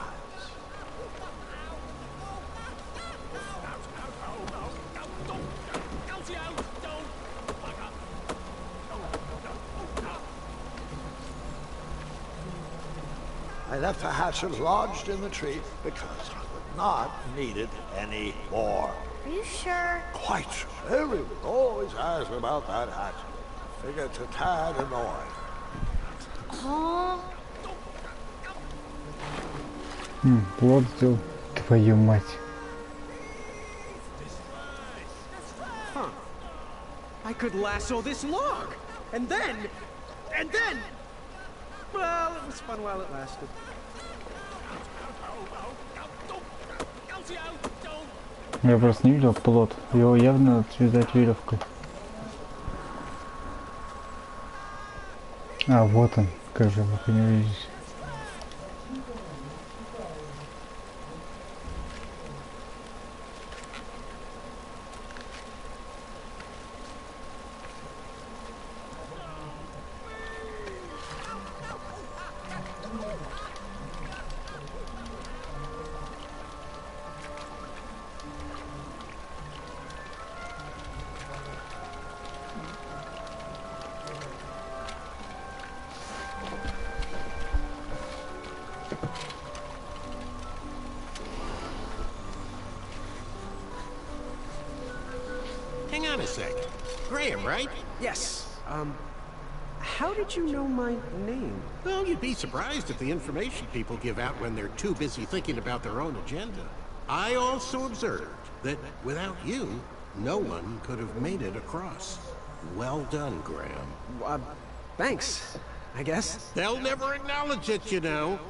I left the hatchet lodged in the tree because I would not need it anymore. Are you sure? Quite sure. Everyone always asks about that hatchet. Figure it's a tad annoying. Oh. Плод сделал. Твою мать. Huh. I could lasso this log. And then... Well, it was fun while it lasted. Я просто не видел плод. Его явно надо связать веревкой. А, вот он. Как же вы не увидите. Hang on a sec. Graham, right? Yes. How did you know my name? Well, you'd be surprised at the information people give out when they're too busy thinking about their own agenda. I also observed that without you, no one could have made it across. Well done, Graham. Thanks, I guess. They'll never acknowledge it, you know.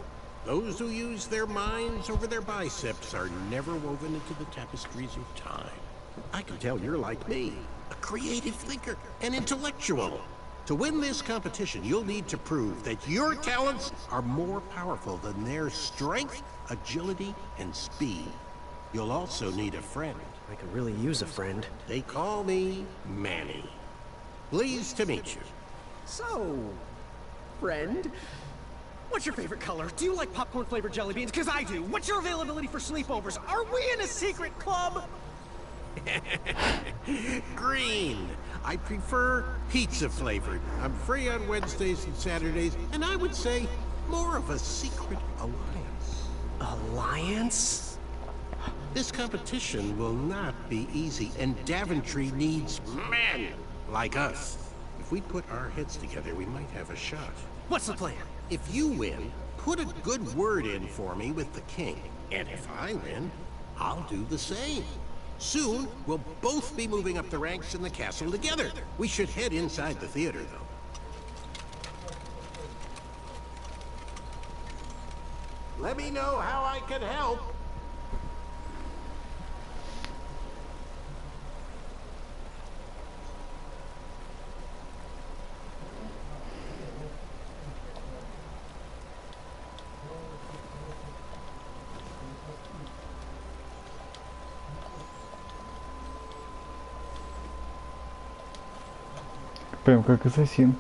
Those who use their minds over their biceps are never woven into the tapestries of time. I can tell you're like me, a creative thinker, an intellectual. To win this competition, you'll need to prove that your talents are more powerful than their strength, agility, and speed. You'll also need a friend. I could really use a friend. They call me Manny. Pleased to meet you. So, friend, what's your favorite color? Do you like popcorn-flavored jelly beans? Because I do. What's your availability for sleepovers? Are we in a secret club? Green. I prefer pizza flavored. I'm free on Wednesdays and Saturdays, and I would say more of a secret alliance. Alliance? This competition will not be easy, and Daventry needs men like us. If we put our heads together, we might have a shot. What's the plan? If you win, put a good word in for me with the king. And if I win, I'll do the same. Soon, we'll both be moving up the ranks in the castle together. We should head inside the theater, though. Let me know how I can help. Прям как ассасин.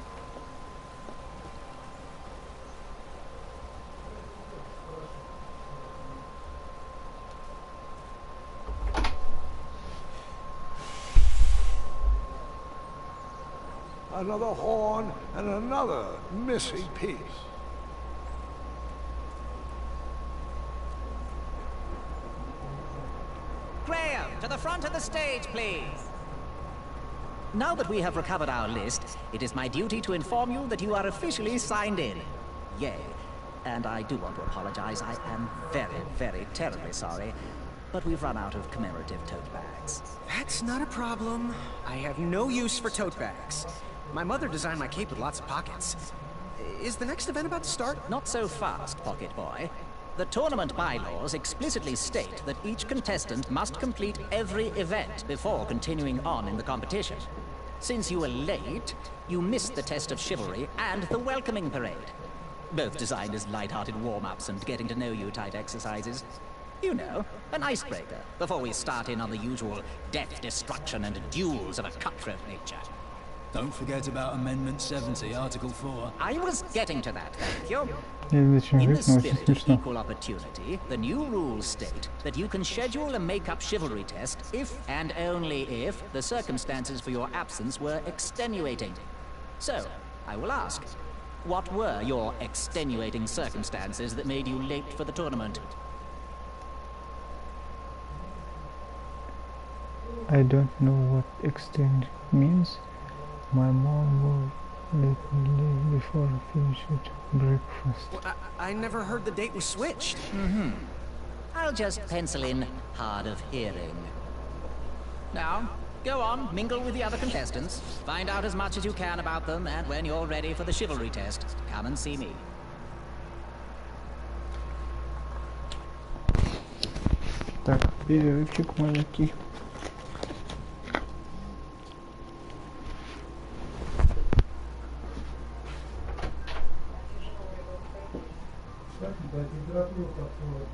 Another horn and another missing piece. Graham, to the front of the stage, please. Now that we have recovered our list, it is my duty to inform you that you are officially signed in. Yay. And I do want to apologize. I am very, very terribly sorry. But we've run out of commemorative tote bags. That's not a problem. I have no use for tote bags. My mother designed my cape with lots of pockets. Is the next event about to start? Not so fast, Pocket Boy. The tournament bylaws explicitly state that each contestant must complete every event before continuing on in the competition. Since you were late, you missed the test of chivalry and the welcoming parade. Both designed as light-hearted warm-ups and getting-to-know-you type exercises. You know, an icebreaker before we start in on the usual death, destruction, and duels of a cutthroat nature. Don't forget about Amendment 70, Article 4. I was getting to that, thank you. Я зачем In the жить, но очень spirit of смешно. equal opportunity, the new rules state that you can schedule a make-up chivalry test if and only if the circumstances for your absence were extenuating. So, I will ask, what were your extenuating circumstances that made you late for the tournament? I don't know what extend means. My mom will let me leave before I finish it breakfast. Well, I never heard the date was switched. I'll just pencil in hard of hearing. Now, go on, mingle with the other contestants, find out as much as you can about them, and when you're ready for the chivalry test, come and see me. Так, перерывчик маленький. Да, температура под 40.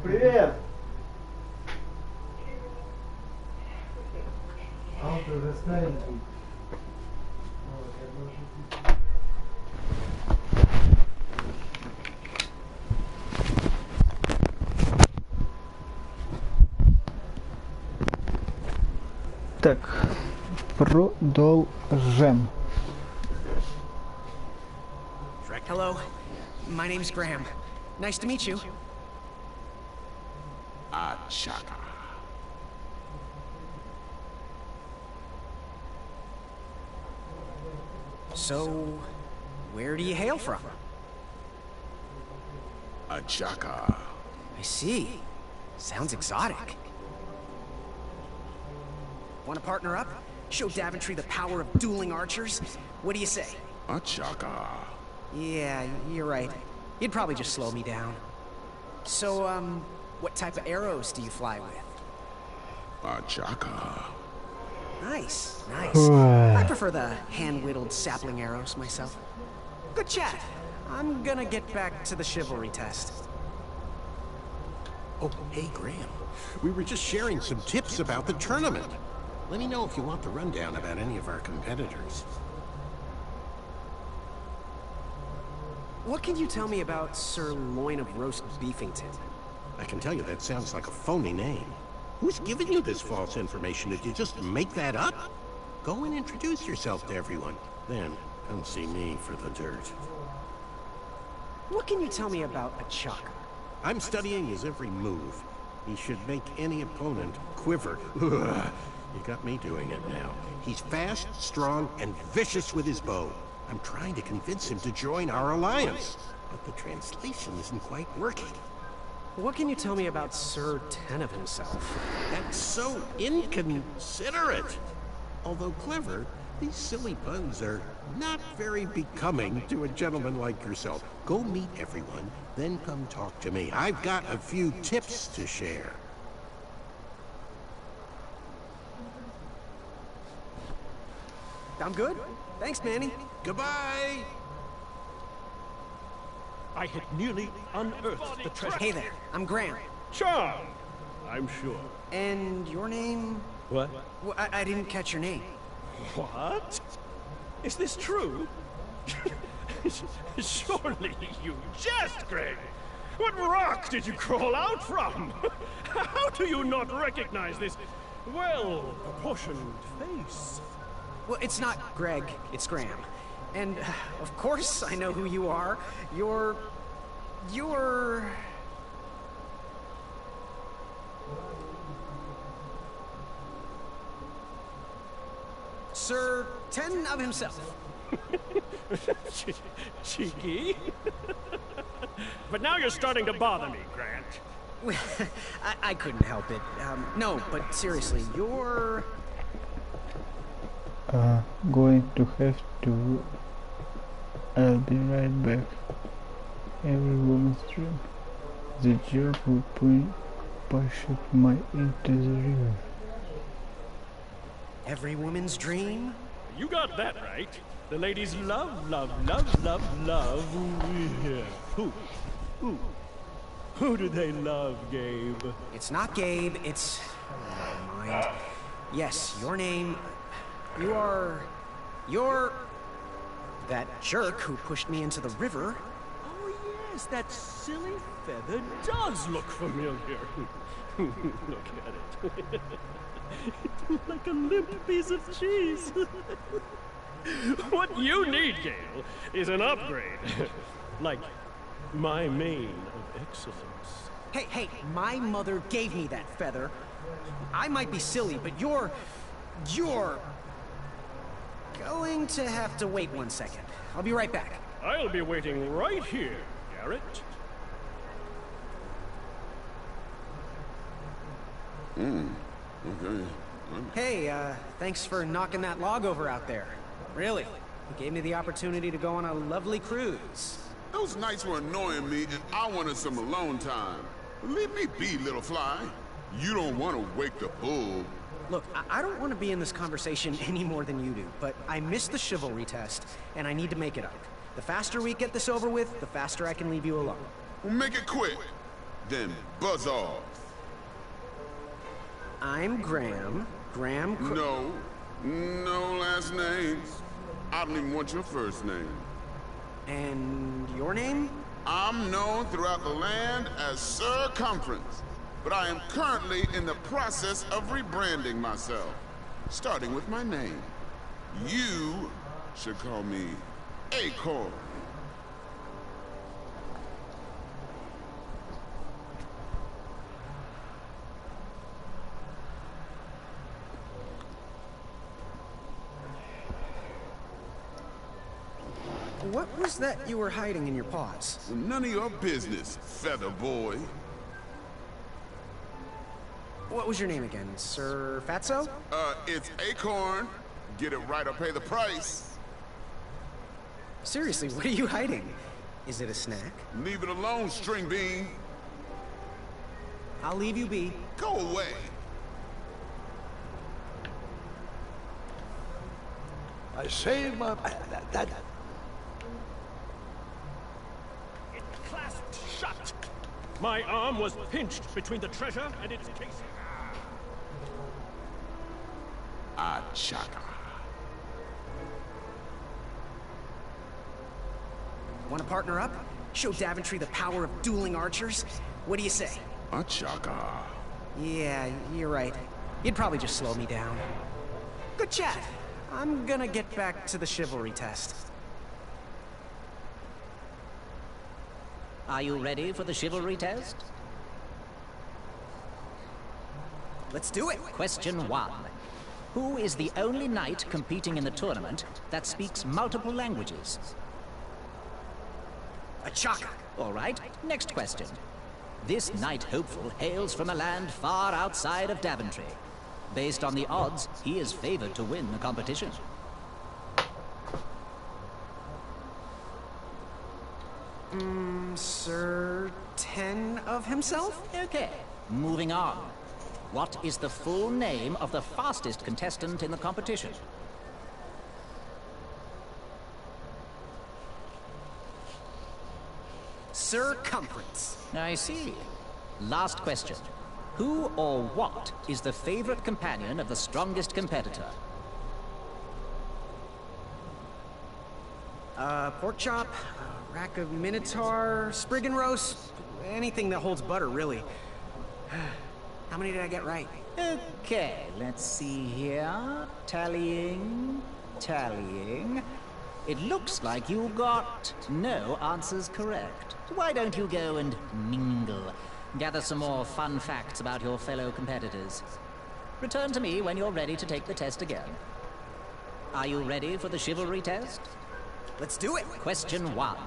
Привет! А он уже старенький. Так, продолжим. Hello, my name's Graham. Nice to meet you. Achaka. So, where do you hail from? Achaka. I see. Sounds exotic. Want to partner up? Show Daventry the power of dueling archers? What do you say? Achaka. Yeah, you're right. You'd probably just slow me down. So, what type of arrows do you fly with? Achaka. Nice, nice. I prefer the hand-whittled sapling arrows myself. Good chat. I'm gonna get back to the chivalry test. Oh, hey, Graham. We were just sharing some tips about the tournament. Let me know if you want the rundown about any of our competitors. What can you tell me about Sir Loin of Roast Beefington? I can tell you that sounds like a phony name. Who's giving you this false information? Did you just make that up? Go and introduce yourself to everyone. Then, come see me for the dirt. What can you tell me about Achaka? I'm studying his every move. He should make any opponent quiver. You got me doing it now. He's fast, strong, and vicious with his bow. I'm trying to convince him to join our alliance, but the translation isn't quite working. What can you tell me about Sir Tenov himself? That's so inconsiderate. Although clever, these silly puns are not very becoming to a gentleman like yourself. Go meet everyone, then come talk to me. I've got a few tips to share. I'm good. Thanks, Manny. Goodbye! I had nearly unearthed the treasure. Hey there, I'm Graham. Charmed, I'm sure. And your name? What? Well, I didn't catch your name. What? Is this true? Surely you jest, Greg. What rock did you crawl out from? How do you not recognize this well-proportioned face? Well, it's not Greg, it's Graham. And, of course, I know who you are. You're... Sir Tenov himself. Cheeky. But now you're starting to bother me, Grant. I couldn't help it. No, but seriously, you're... Going to have to... I'll be right back. Every woman's dream. The jerk who pushed my into the river. Every woman's dream? You got that right. The ladies love, love, love, love, love. Yeah. Who do they love, Gabe? It's not Gabe, it's... Never mind. Yes, your name... You're... That jerk who pushed me into the river. Oh yes, that silly feather does look familiar. Look at it. It's like a limp piece of cheese. What you need, Gale, is an upgrade. Like my mane of excellence. Hey, my mother gave me that feather. I might be silly, but you're going to have to wait 1 second. I'll be right back. I'll be waiting right here, Garrett. Okay. Hey, thanks for knocking that log over out there. Really. It gave me the opportunity to go on a lovely cruise. Those nights were annoying me, and I wanted some alone time. Leave me be, little fly. You don't want to wake the bull. Look, I don't want to be in this conversation any more than you do, but I missed the chivalry test, and I need to make it up. The faster we get this over with, the faster I can leave you alone. Well, make it quick. Then buzz off. I'm Graham. No last names. I don't even want your first name. And your name? I'm known throughout the land as Circumference, but I am currently in the process of rebranding myself, starting with my name. You should call me Acorn. What was that you were hiding in your paws? None of your business, feather boy. What was your name again? Sir Fatso? It's Acorn. Get it right or pay the price. Seriously, what are you hiding? Is it a snack? Leave it alone, string bean. I'll leave you be. Go away. I saved my... that... It clasped shut. My arm was pinched between the treasure and its casing. Achaka. Want to partner up? Show Daventry the power of dueling archers? What do you say? Achaka. Yeah, you're right. You'd probably just slow me down. Good chat. I'm gonna get back to the chivalry test. Are you ready for the chivalry test? Let's do it. Question 1. Who is the only knight competing in the tournament that speaks multiple languages? Achaka. All right, next question. This knight hopeful hails from a land far outside of Daventry. Based on the odds, he is favored to win the competition. Sir 10 of himself? Okay, moving on. What is the full name of the fastest contestant in the competition? Circumference. I see. Last question. Who or what is the favorite companion of the strongest competitor? Pork chop, rack of minotaur, sprig and roast, anything that holds butter, really. How many did I get right? Okay, let's see here. Tallying. It looks like you got no answers correct. Why don't you go and mingle? Gather some more fun facts about your fellow competitors. Return to me when you're ready to take the test again. Are you ready for the chivalry test? Let's do it. Question 1.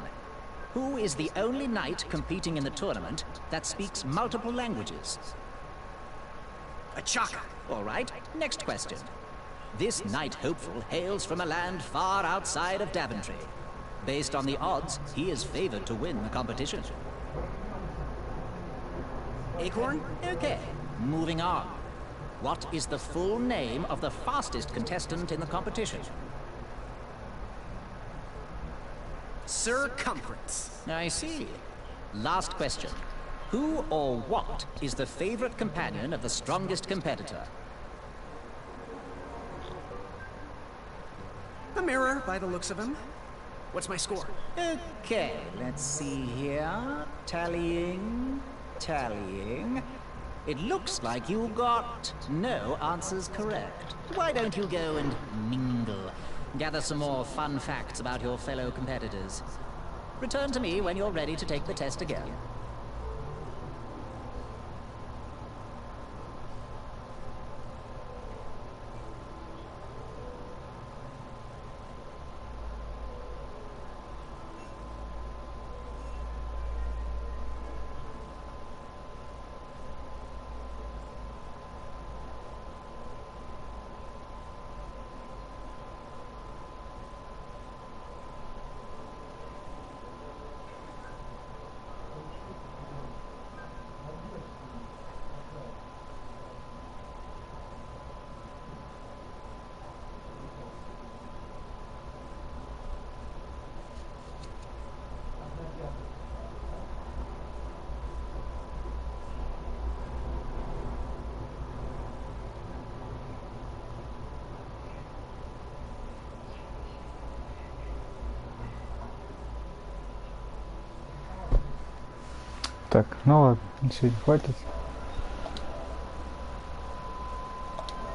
Who is the only knight competing in the tournament that speaks multiple languages? Achaka. All right, next question. This knight hopeful hails from a land far outside of Daventry. Based on the odds, he is favored to win the competition. Acorn? Okay, moving on. What is the full name of the fastest contestant in the competition? Circumference. I see. Last question. Who or what is the favorite companion of the strongest competitor? A mirror, by the looks of him. What's my score? Okay, let's see here. Tallying. It looks like you got no answers correct. Why don't you go and mingle? Gather some more fun facts about your fellow competitors. Return to me when you're ready to take the test again. Так, ну ладно, на сегодня хватит.